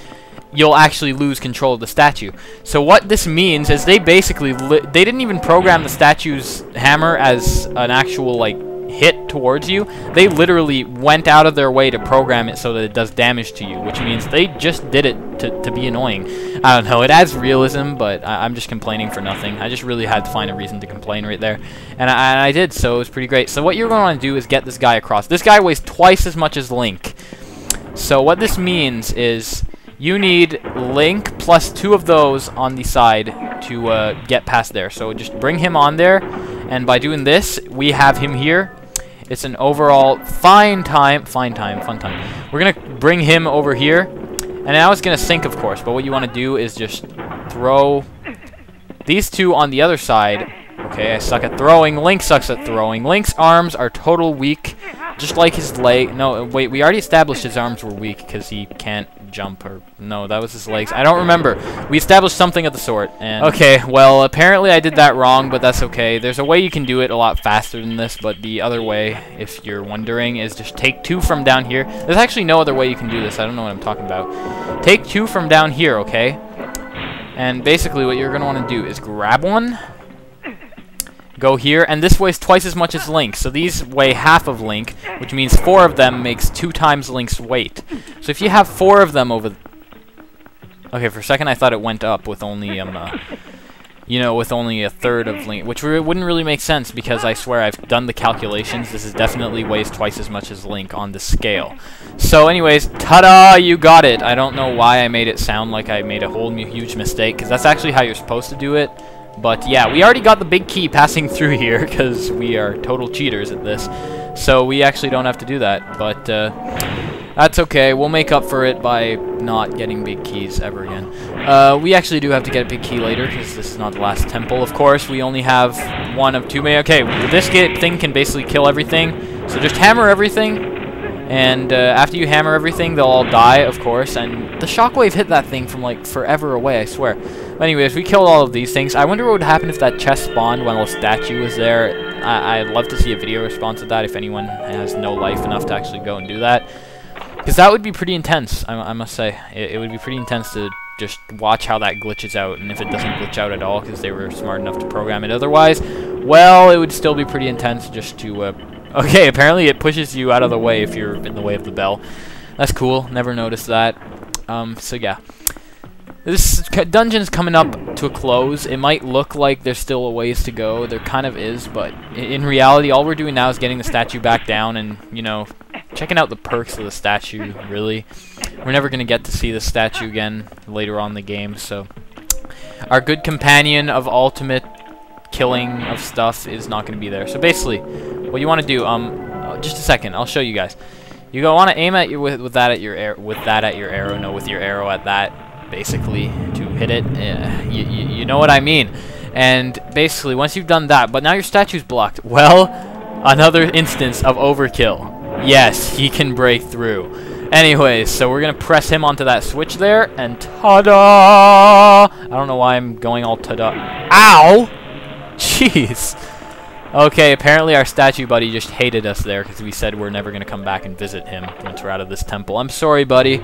[SPEAKER 1] you'll actually lose control of the statue. So what this means is they basically they didn't even program the statue's hammer as an actual like hit towards you. They literally went out of their way to program it so that it does damage to you, which means they just did it to be annoying. I don't know, it adds realism, but I'm just complaining for nothing. I just really had to find a reason to complain right there, and I did, so it was pretty great. So what you're going to want to do is get this guy across. This guy weighs twice as much as Link. So what this means is you need Link plus 2 of those on the side to get past there. So just bring him on there, and by doing this, we have him here. It's an overall fun time. We're going to bring him over here, and now it's going to sink, of course, but what you want to do is just throw these two on the other side. Okay, I suck at throwing. Link sucks at throwing. Link's arms are total weak, just like his leg. No, wait, we already established his arms were weak because he can't jump, or no, that was his legs. I don't remember. We established something of the sort. And okay, well, apparently I did that wrong, but that's okay. There's a way you can do it a lot faster than this, but the other way, if you're wondering, is just take 2 from down here. There's actually no other way you can do this. I don't know what I'm talking about. Take 2 from down here, okay? And basically what you're going to want to do is grab one, go here, and this weighs twice as much as Link. So these weigh half of Link, which means 4 of them makes 2 times Link's weight. So if you have 4 of them over... Okay, for a second I thought it went up with only, you know, with only a third of Link, which wouldn't really make sense because I swear I've done the calculations. This is definitely weighs twice as much as Link on the scale. So anyways, ta-da, you got it. I don't know why I made it sound like I made a whole huge mistake, because that's actually how you're supposed to do it. But yeah, we already got the big key passing through here because we are total cheaters at this. So we actually don't have to do that. But that's okay. We'll make up for it by not getting big keys ever again. We actually do have to get a big key later because this is not the last temple. Of course, we only have 1 of 2. Okay, this thing can basically kill everything. So just hammer everything. And after you hammer everything, they'll all die, of course. And the shockwave hit that thing from like forever away, I swear. But anyways, we killed all of these things. I wonder what would happen if that chest spawned when a statue was there. I'd love to see a video response of that if anyone has no life enough to actually go and do that. Because that would be pretty intense, I must say. It would be pretty intense to just watch how that glitches out. And if it doesn't glitch out at all because they were smart enough to program it otherwise, well, it would still be pretty intense just to... Okay, apparently it pushes you out of the way if you're in the way of the bell. That's cool. Never noticed that. So yeah. This dungeon's coming up to a close. It might look like there's still a ways to go. There kind of is, but in reality, all we're doing now is getting the statue back down and, you know, checking out the perks of the statue, really. We're never going to get to see the statue again later on in the game, so... Our good companion of ultimate killing of stuff is not going to be there. So basically, what you want to do, just a second, I'll show you guys. You want to aim at your with that at your arrow, no, with your arrow at that, basically, to hit it. You know what I mean. And basically, once you've done that, but now your statue's blocked. Well, another instance of overkill. Yes, he can break through. Anyways, so we're gonna press him onto that switch there, and ta-da! I don't know why I'm going all ta-da. Ow! Jeez. Okay, apparently our statue buddy just hated us there because we said we're never going to come back and visit him once we're out of this temple. I'm sorry, buddy.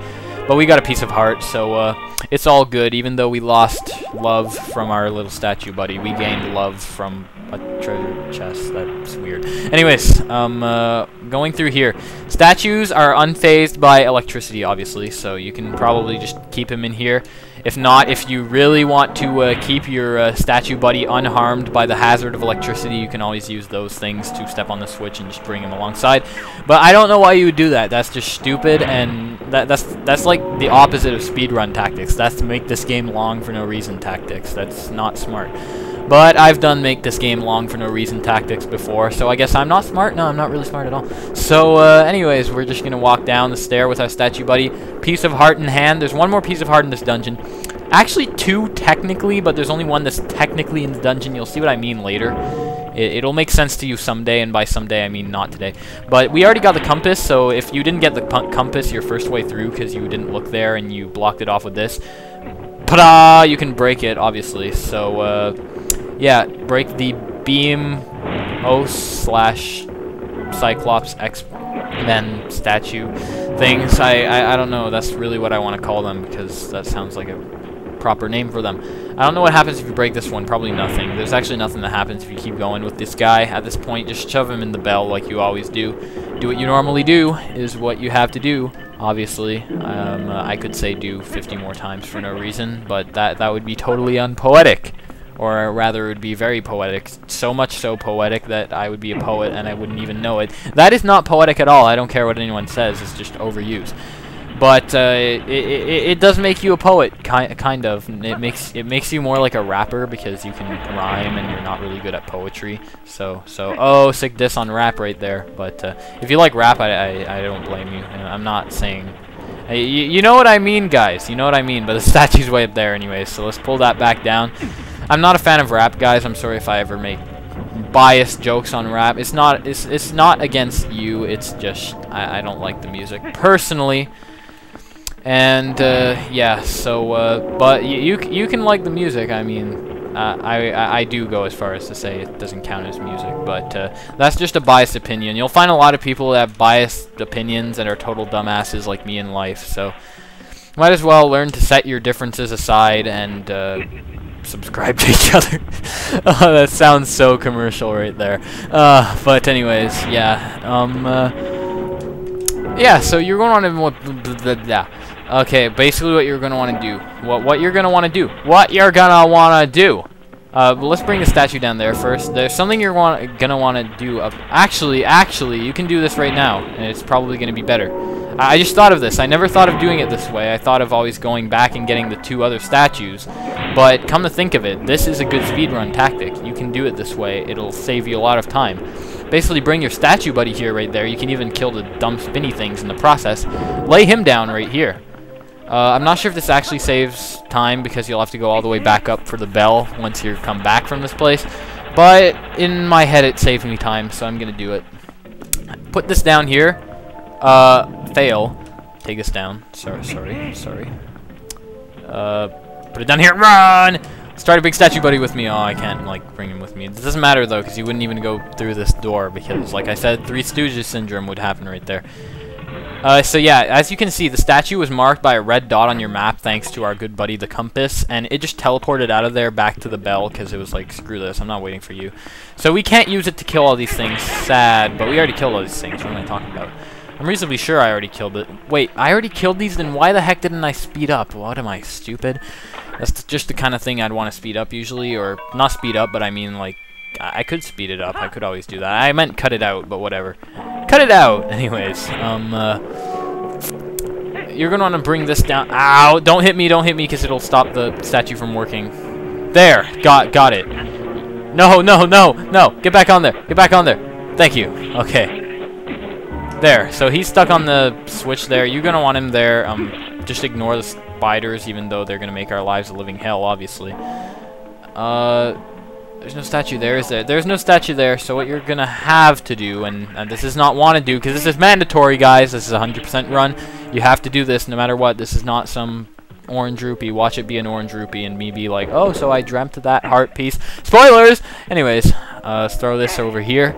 [SPEAKER 1] But we got a piece of heart, so it's all good. Even though we lost love from our little statue buddy, we gained love from a treasure chest. That's weird. Anyways, going through here. Statues are unfazed by electricity, obviously, so you can probably just keep him in here. If not, if you really want to keep your statue buddy unharmed by the hazard of electricity, you can always use those things to step on the switch and just bring him alongside. But I don't know why you would do that. That's just stupid, and that's like the opposite of speedrun tactics. That's to make this game long for no reason tactics. That's not smart. But I've done make this game long for no reason tactics before, so I guess I'm not smart? No, I'm not really smart at all. So, anyways, we're just gonna walk down the stair with our statue buddy. Piece of heart in hand. There's one more piece of heart in this dungeon. Actually, two, technically, but there's only one that's technically in the dungeon. You'll see what I mean later. It'll make sense to you someday, and by someday, I mean not today. But we already got the compass, so if you didn't get the compass your first way through because you didn't look there and you blocked it off with this, ta-da! You can break it, obviously. So, yeah, break the beam O/Cyclops X-Men statue things. I don't know. That's really what I want to call them because that sounds like a proper name for them. I don't know what happens if you break this one. Probably nothing. There's actually nothing that happens if you keep going with this guy. At this point, just shove him in the bell like you always do. Do what you normally do is what you have to do. Obviously, I could say do 50 more times for no reason, but that would be totally unpoetic. Or rather, it would be very poetic. So much so poetic that I would be a poet and I wouldn't even know it. That is not poetic at all. I don't care what anyone says. It's just overused. But it does make you a poet, kind of. It makes you more like a rapper because you can rhyme and you're not really good at poetry. So oh, sick diss on rap right there. But if you like rap, I don't blame you. I'm not saying. You know what I mean, guys. You know what I mean. But the statue's way up there anyway. So let's pull that back down. I'm not a fan of rap, guys. I'm sorry if I ever make biased jokes on rap. It's not against you. It's just I don't like the music personally. And yeah, so but you can like the music. I mean, I do go as far as to say it doesn't count as music, but that's just a biased opinion. You'll find a lot of people that have biased opinions and are total dumbasses like me in life. So might as well learn to set your differences aside and subscribe to each other. Oh, that sounds so commercial right there. But anyways, yeah. Yeah. So you're going on to okay. Basically, what you're gonna want to do. What you're gonna want to do. What you're gonna want to do. But let's bring the statue down there first. There's something you're gonna want to do. Actually, you can do this right now, and it's probably gonna be better. I just thought of this. I never thought of doing it this way. I thought of always going back and getting the two other statues. But come to think of it, this is a good speedrun tactic. You can do it this way. It'll save you a lot of time. Basically, bring your statue buddy here right there. You can even kill the dumb spinny things in the process. Lay him down right here. I'm not sure if this actually saves time because you'll have to go all the way back up for the bell once you come back from this place. But in my head, it saved me time, so I'm going to do it. Put this down here. Fail. Take this down. Sorry. Put it down here. Run! Start a big statue buddy with me. Oh, I can't, like, bring him with me. It doesn't matter, though, because you wouldn't even go through this door because, like I said, Three Stooges syndrome would happen right there. So yeah, as you can see, the statue was marked by a red dot on your map thanks to our good buddy, the compass, and it just teleported out of there back to the bell because it was like, screw this, I'm not waiting for you. So we can't use it to kill all these things. Sad, but we already killed all these things. What am I talking about? I'm reasonably sure I already killed it. Wait, I already killed these? Then why the heck didn't I speed up? What, am I stupid? That's just the kind of thing I'd want to speed up usually, or not speed up, but I mean, like, I could speed it up. I could always do that. I meant cut it out, but whatever. Cut it out! Anyways, you're gonna want to bring this down. Ow! Don't hit me, because it'll stop the statue from working. There! Got it. No! Get back on there! Get back on there! Thank you. Okay. There. So he's stuck on the switch there. You're gonna want him there. Just ignore the spiders, even though they're gonna make our lives a living hell, obviously. There's no statue there, is there? There's no statue there, so what you're gonna have to do, and this is not want to do, because this is mandatory, guys, this is a 100% run, you have to do this no matter what. This is not some orange rupee. Watch it be an orange rupee and me be like, oh, so I dreamt of that heart piece. Spoilers! Anyways, let's throw this over here,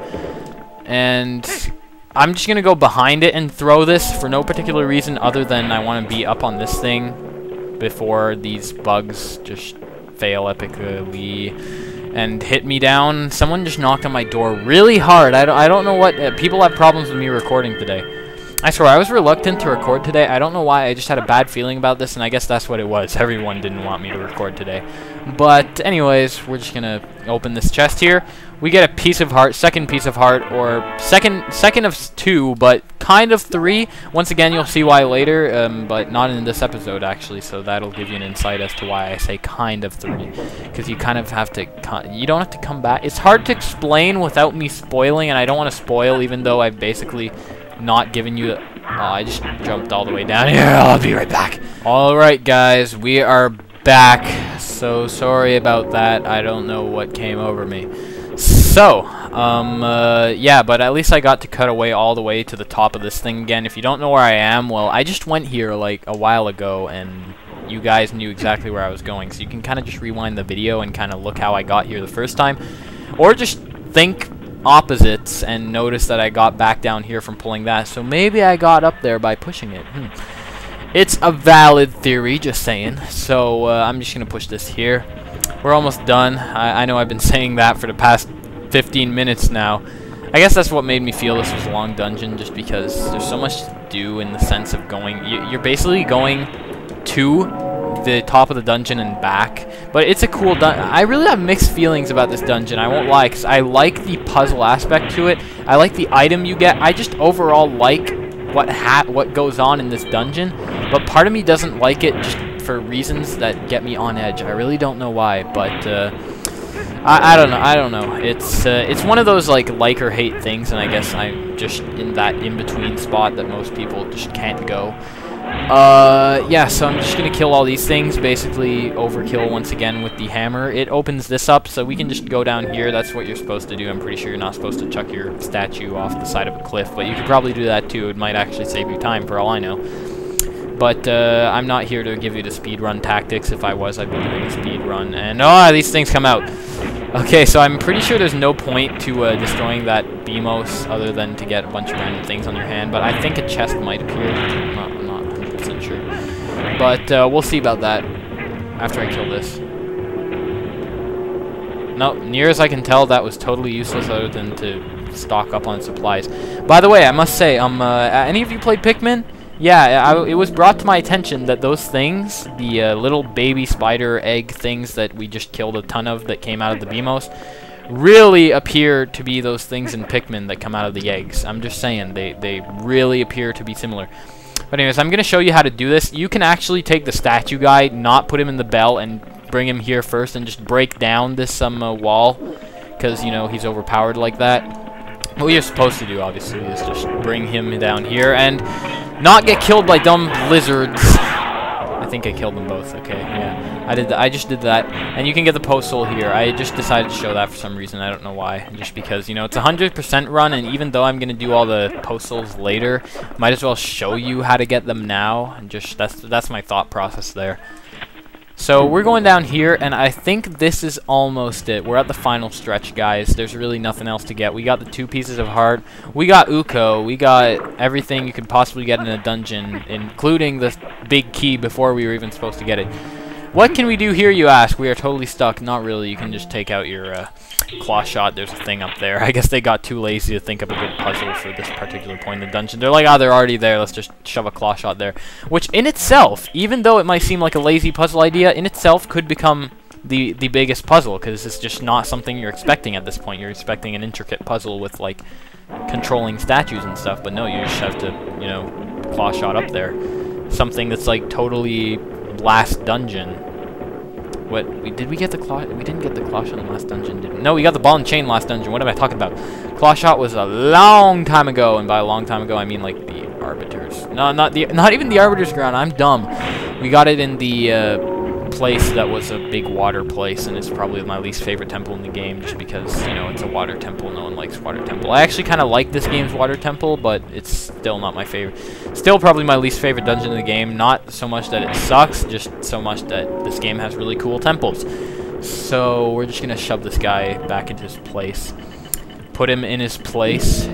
[SPEAKER 1] and I'm just going to go behind it and throw this for no particular reason other than I want to be up on this thing before these bugs just fail epically and hit me down. Someone just knocked on my door really hard. I don't know what... people have problems with me recording today. I swear, I was reluctant to record today. I don't know why. I just had a bad feeling about this, and I guess that's what it was. Everyone didn't want me to record today. But anyways, we're just going to open this chest here. We get a piece of heart, second piece of heart, or second of 2, but kind of 3. Once again, you'll see why later, but not in this episode, actually, so that'll give you an insight as to why I say kind of 3. Because you kind of have to... you don't have to come back. It's hard to explain without me spoiling, and I don't want to spoil, even though I've basically... not giving you... I just jumped all the way down here. I'll be right back. Alright, guys. We are back. So, sorry about that. I don't know what came over me. So, yeah, but at least I got to cut away all the way to the top of this thing again. If you don't know where I am, well, I just went here, like, a while ago, and you guys knew exactly where I was going. So you can kind of just rewind the video and kind of look how I got here the first time. Or just think... opposites and notice that I got back down here from pulling that, so maybe I got up there by pushing it. It's a valid theory, just saying. So I'm just gonna push this here. We're almost done. I know I've been saying that for the past 15 minutes now. I guess that's what made me feel this was a long dungeon, just because there's so much to do in the sense of going... you're basically going to the top of the dungeon and back, but it's a cool dungeon. I really have mixed feelings about this dungeon, I won't lie, because I like the puzzle aspect to it. I like the item you get. I just overall like what goes on in this dungeon, but part of me doesn't like it just for reasons that get me on edge. I really don't know why, but I don't know. It's one of those like or hate things, and I guess I'm just in that in-between spot that most people just can't go. Yeah, so I'm just gonna kill all these things, basically overkill once again with the hammer. It opens this up, so we can just go down here. That's what you're supposed to do. I'm pretty sure you're not supposed to chuck your statue off the side of a cliff, but you could probably do that too. It might actually save you time, for all I know. But, I'm not here to give you the speedrun tactics. If I was, I'd be doing a speedrun. And, these things come out. Okay, so I'm pretty sure there's no point to destroying that BMOS other than to get a bunch of random things on your hand, but I think a chest might appear. I'm not 100% sure. But we'll see about that after I kill this. No, near as I can tell, that was totally useless other than to stock up on supplies. By the way, I must say, any of you played Pikmin? Yeah, it was brought to my attention that those things, the little baby spider egg things that we just killed a ton of that came out of the BMOS, really appear to be those things in Pikmin that come out of the eggs. I'm just saying, they really appear to be similar. But anyways, I'm going to show you how to do this. You can actually take the statue guy, not put him in the bell, and bring him here first and just break down this wall, because, you know, he's overpowered like that. What you're supposed to do, obviously, is just bring him down here and not get killed by dumb lizards. I think I killed them both. Okay, yeah. I just did that. And you can get the postal here. I just decided to show that for some reason. I don't know why. Just because, you know, it's a 100% run, and even though I'm going to do all the postals later, might as well show you how to get them now. And just that's my thought process there. So we're going down here, and I think this is almost it. We're at the final stretch, guys. There's really nothing else to get. We got the 2 pieces of heart. We got Uko. We got everything you could possibly get in a dungeon, including the big key before we were even supposed to get it. What can we do here, you ask? We are totally stuck. Not really. You can just take out your claw shot. There's a thing up there. I guess they got too lazy to think of a good puzzle for this particular point in the dungeon. They're like, oh, they're already there. Let's just shove a claw shot there. Which, in itself, even though it might seem like a lazy puzzle idea, in itself could become the biggest puzzle, because it's just not something you're expecting at this point. You're expecting an intricate puzzle with, like, controlling statues and stuff. But no, you just have to, you know, claw shot up there. Something that's, like, totally... last dungeon. What did we get the claw? We didn't get the claw shot in the last dungeon, did we? No, we got the ball and chain last dungeon. What am I talking about? Claw shot was a long time ago, and by a long time ago I mean like the arbiters. No, not even the arbiters ground. I'm dumb. We got it in the place that was a big water place, and it's probably my least favorite temple in the game, just because, you know, it's a water temple. No one likes water temple. I actually kind of like this game's water temple, but it's still not my favorite. Still probably my least favorite dungeon in the game. Not so much that it sucks, just so much that this game has really cool temples. So we're just gonna shove this guy back into his place, put him in his place,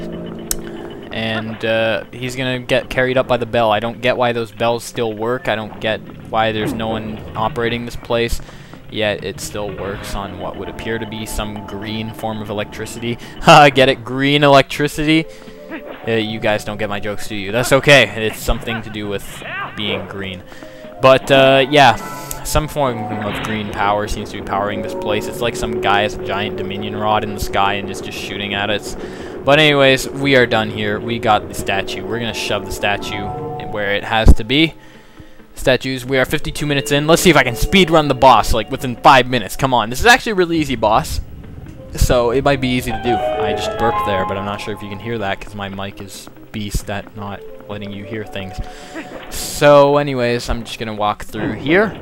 [SPEAKER 1] and he's gonna get carried up by the bell. I don't get why those bells still work. I don't get why there's no one operating this place, yet it still works on what would appear to be some green form of electricity. Haha, get it? Green electricity? You guys don't get my jokes, do you? That's okay. It's something to do with being green. But, yeah, some form of green power seems to be powering this place. It's like some guy has a giant Dominion rod in the sky and is just shooting at us. But anyways, we are done here. We got the statue. We're going to shove the statue where it has to be. Statues, we are 52 minutes in. Let's see if I can speed run the boss, like, within 5 minutes. Come on. This is actually a really easy boss, so it might be easy to do. I just burped there, but I'm not sure if you can hear that because my mic is beast at not letting you hear things. So anyways, I'm just gonna walk through here.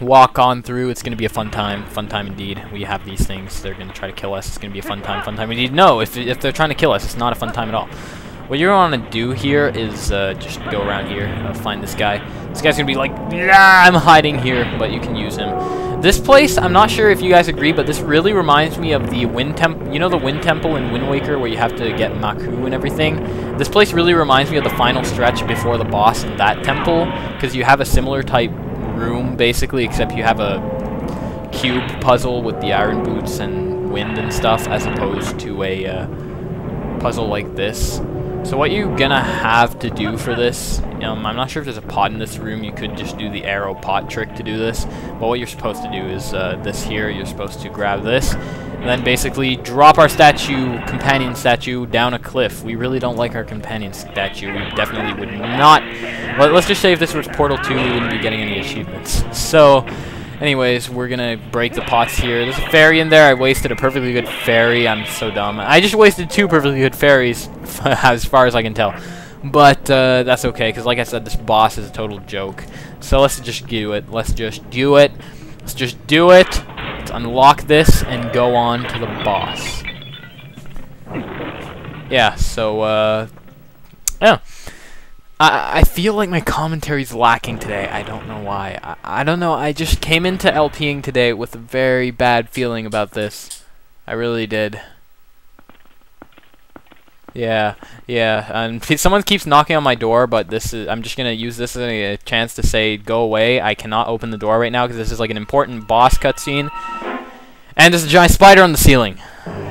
[SPEAKER 1] Walk on through. It's gonna be a fun time indeed. We have these things. They're gonna try to kill us. It's gonna be a fun time indeed. No, if they're trying to kill us, it's not a fun time at all. What you're gonna do here is just go around here, find this guy. This guy's gonna be like, yeah, I'm hiding here, but you can use him. This place, I'm not sure if you guys agree, but this really reminds me of the Wind Temple. You know the Wind Temple in Wind Waker where you have to get Maku and everything? This place really reminds me of the final stretch before the boss in that temple, because you have a similar type room, basically, except you have a cube puzzle with the iron boots and wind and stuff, as opposed to a puzzle like this. So what you're gonna have to do for this, I'm not sure if there's a pot in this room. You could just do the arrow pot trick to do this. But what you're supposed to do is this here. You're supposed to grab this, and then basically drop our companion statue, down a cliff. We really don't like our companion statue. We definitely would not. Let's just say if this was Portal 2, we wouldn't be getting any achievements. So, anyways, we're gonna break the pots here. There's a fairy in there. I wasted a perfectly good fairy. I'm so dumb. I just wasted 2 perfectly good fairies, as far as I can tell. But that's okay, because like I said, this boss is a total joke. So let's just do it. Let's just do it. Let's just do it. Let's unlock this and go on to the boss. Yeah, so, yeah. I feel like my commentary's lacking today. I don't know why. I don't know. I just came into LPing today with a very bad feeling about this. I really did. Yeah. And someone keeps knocking on my door, but I'm just gonna use this as a chance to say, go away. I cannot open the door right now because this is like an important boss cutscene. And there's a giant spider on the ceiling.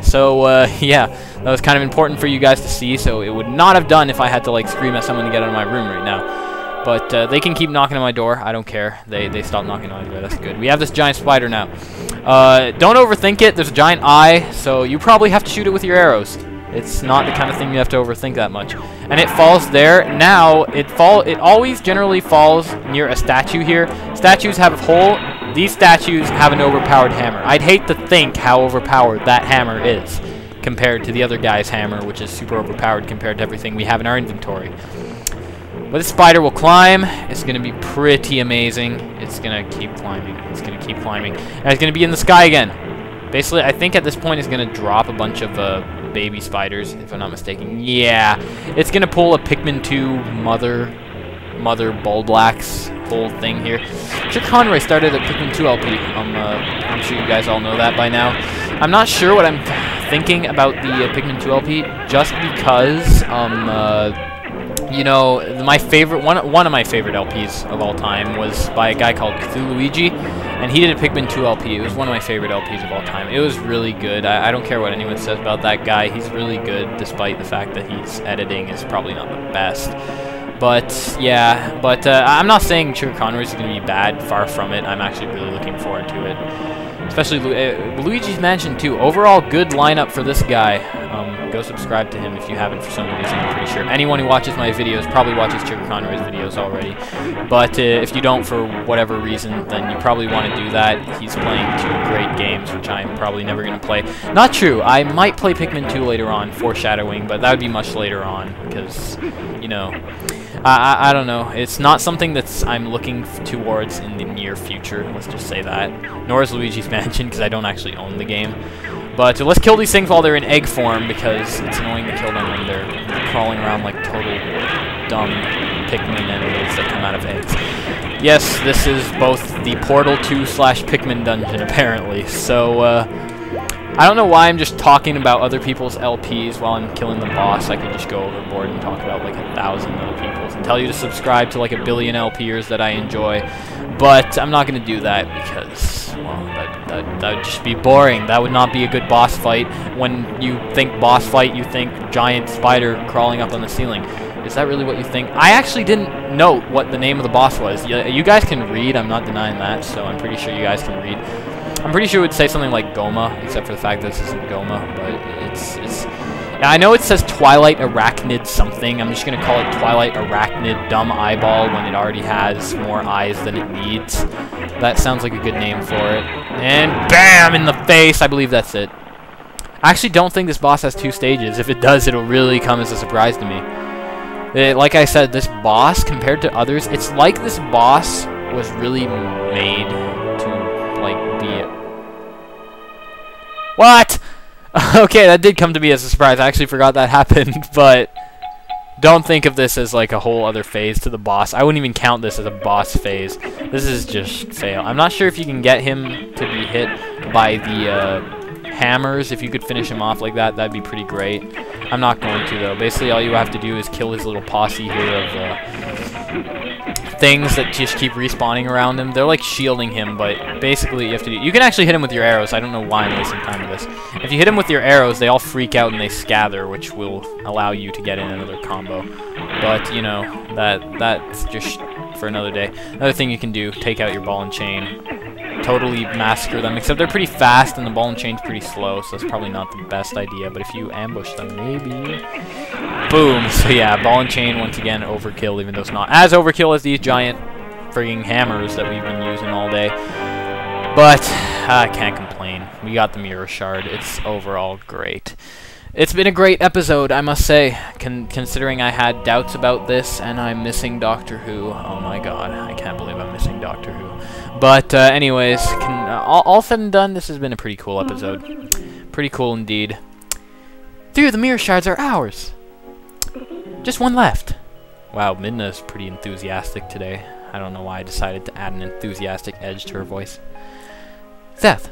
[SPEAKER 1] So, yeah, that was kind of important for you guys to see, so it would not have done if I had to, like, scream at someone to get out of my room right now. But, they can keep knocking on my door. I don't care. They stopped knocking on my door. That's good. We have this giant spider now. Don't overthink it. There's a giant eye, so you probably have to shoot it with your arrows. It's not the kind of thing you have to overthink that much. And it falls there. Now, it always generally falls near a statue here. Statues have a hole. These statues have an overpowered hammer. I'd hate to think how overpowered that hammer is compared to the other guy's hammer, which is super overpowered compared to everything we have in our inventory. But this spider will climb. It's going to be pretty amazing. It's going to keep climbing. It's going to keep climbing. And it's going to be in the sky again. Basically, I think at this point it's going to drop a bunch of baby spiders, if I'm not mistaken. Yeah. It's going to pull a Pikmin 2 Mother Bulblax whole thing here. Sir Conroy started a Pikmin 2 LP. I'm sure you guys all know that by now. I'm not sure what I'm thinking about the Pikmin 2 LP, just because, you know, my favorite one of my favorite LPs of all time was by a guy called Cthulhuigi, and he did a Pikmin 2 LP. It was one of my favorite LPs of all time. It was really good. I don't care what anyone says about that guy. He's really good, despite the fact that his editing is probably not the best. But, yeah, I'm not saying Sugar Conroy's is going to be bad, far from it. I'm actually really looking forward to it. Especially Luigi's Mansion 2. Overall, good lineup for this guy. Go subscribe to him if you haven't for some reason. I'm pretty sure anyone who watches my videos probably watches Sugar Conroy's videos already. But if you don't for whatever reason, then you probably want to do that. He's playing 2 great games, which I'm probably never going to play. Not true. I might play Pikmin 2 later on, foreshadowing, but that would be much later on because, you know, I don't know. It's not something I'm looking towards in the near future. Let's just say that. Nor is Luigi's Mansion because I don't actually own the game. But let's kill these things while they're in egg form because it's annoying to kill them when they're crawling around like total dumb Pikmin enemies that come out of eggs. Yes, this is both the Portal 2 / Pikmin dungeon apparently. So I don't know why I'm just talking about other people's LPs while I'm killing the boss. I could just go overboard and talk about like 1,000 other people's and tell you to subscribe to like 1 billion LPers that I enjoy. But I'm not going to do that because, well, that would just be boring. That would not be a good boss fight. When you think boss fight, you think giant spider crawling up on the ceiling. Is that really what you think? I actually didn't note what the name of the boss was. You guys can read. I'm not denying that, so I'm pretty sure you guys can read. I'm pretty sure it would say something like Goma, except for the fact that this isn't Goma, but it's... Yeah, I know it says Twilight Arachnid something. I'm just going to call it Twilight Arachnid Dumb Eyeball when it already has more eyes than it needs. That sounds like a good name for it. And BAM! In the face! I believe that's it. I actually don't think this boss has 2 stages. If it does, it'll really come as a surprise to me. Like I said, this boss, compared to others, it's like this boss was really made to, like, be it. What? Okay, that did come to me as a surprise. I actually forgot that happened, but don't think of this as like a whole other phase to the boss. I wouldn't even count this as a boss phase. This is just fail. I'm not sure if you can get him to be hit by the hammers. If you could finish him off like that, that'd be pretty great. I'm not going to, though. Basically, all you have to do is kill his little posse here of things that just keep respawning around him. They're like shielding him, but basically you have to do... You can actually hit him with your arrows. I don't know why I'm wasting time with this. If you hit him with your arrows, they all freak out and they scatter, which will allow you to get in another combo. But, you know, that's just for another day. Another thing you can do, take out your ball and chain. Totally massacre them, except they're pretty fast and the ball and chain's pretty slow, so that's probably not the best idea, but if you ambush them, maybe... Boom! So yeah, ball and chain, once again, overkill, even though it's not as overkill as these giant frigging hammers that we've been using all day. But, I can't complain. We got the mirror shard. It's overall great. It's been a great episode, I must say, considering I had doubts about this, and I'm missing Doctor Who. Oh my god, I can't believe I'm missing Doctor Who. But, anyways, all said and done, this has been a pretty cool episode. Pretty cool indeed. 3 of the mirror shards are ours! Just 1 left. Wow, Midna's pretty enthusiastic today. I don't know why I decided to add an enthusiastic edge to her voice. Seth!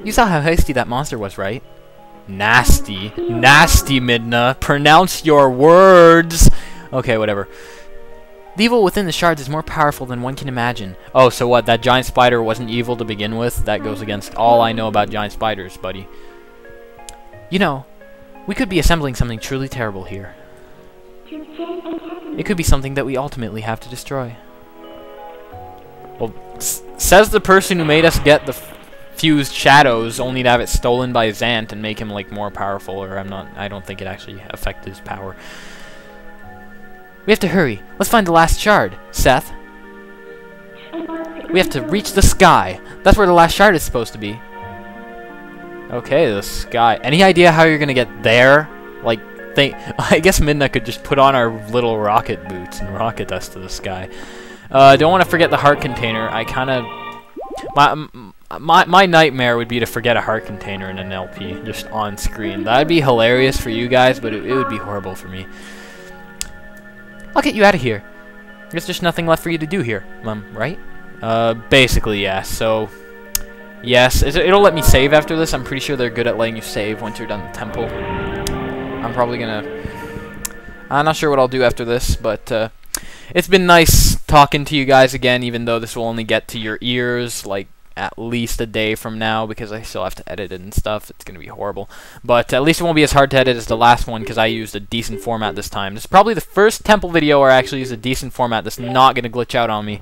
[SPEAKER 1] You saw how hasty that monster was, right? Nasty. Nasty, Midna. Pronounce your words! Okay, whatever. The evil within the shards is more powerful than one can imagine. Oh, so what? That giant spider wasn't evil to begin with? That goes against all I know about giant spiders, buddy. You know, we could be assembling something truly terrible here. It could be something that we ultimately have to destroy. Well, says the person who made us get the fused shadows, only to have it stolen by Zant and make him like more powerful, or I don't think it actually affected his power. We have to hurry. Let's find the last shard, Seth. We have to reach the sky. That's where the last shard is supposed to be. Okay, the sky. Any idea how you're gonna get there? Like, I guess Midna could just put on our little rocket boots and rocket us to the sky. Don't want to forget the heart container. I kind of... My nightmare would be to forget a heart container in an LP, just on screen. That'd be hilarious for you guys, but it would be horrible for me. I'll get you out of here. There's just nothing left for you to do here, right? Basically, yeah. So, yes. It'll let me save after this. I'm pretty sure they're good at letting you save once you're done the temple. I'm probably gonna... I'm not sure what I'll do after this, but it's been nice talking to you guys again, even though this will only get to your ears, like, at least a day from now, because I still have to edit it and stuff. It's going to be horrible. But at least it won't be as hard to edit as the last one, because I used a decent format this time. This is probably the first temple video where I actually use a decent format that's not going to glitch out on me.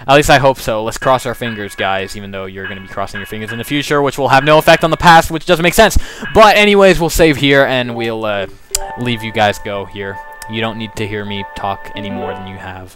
[SPEAKER 1] At least I hope so. Let's cross our fingers, guys, even though you're going to be crossing your fingers in the future, which will have no effect on the past, which doesn't make sense. But anyways, we'll save here, and we'll leave you guys go here. You don't need to hear me talk any more than you have.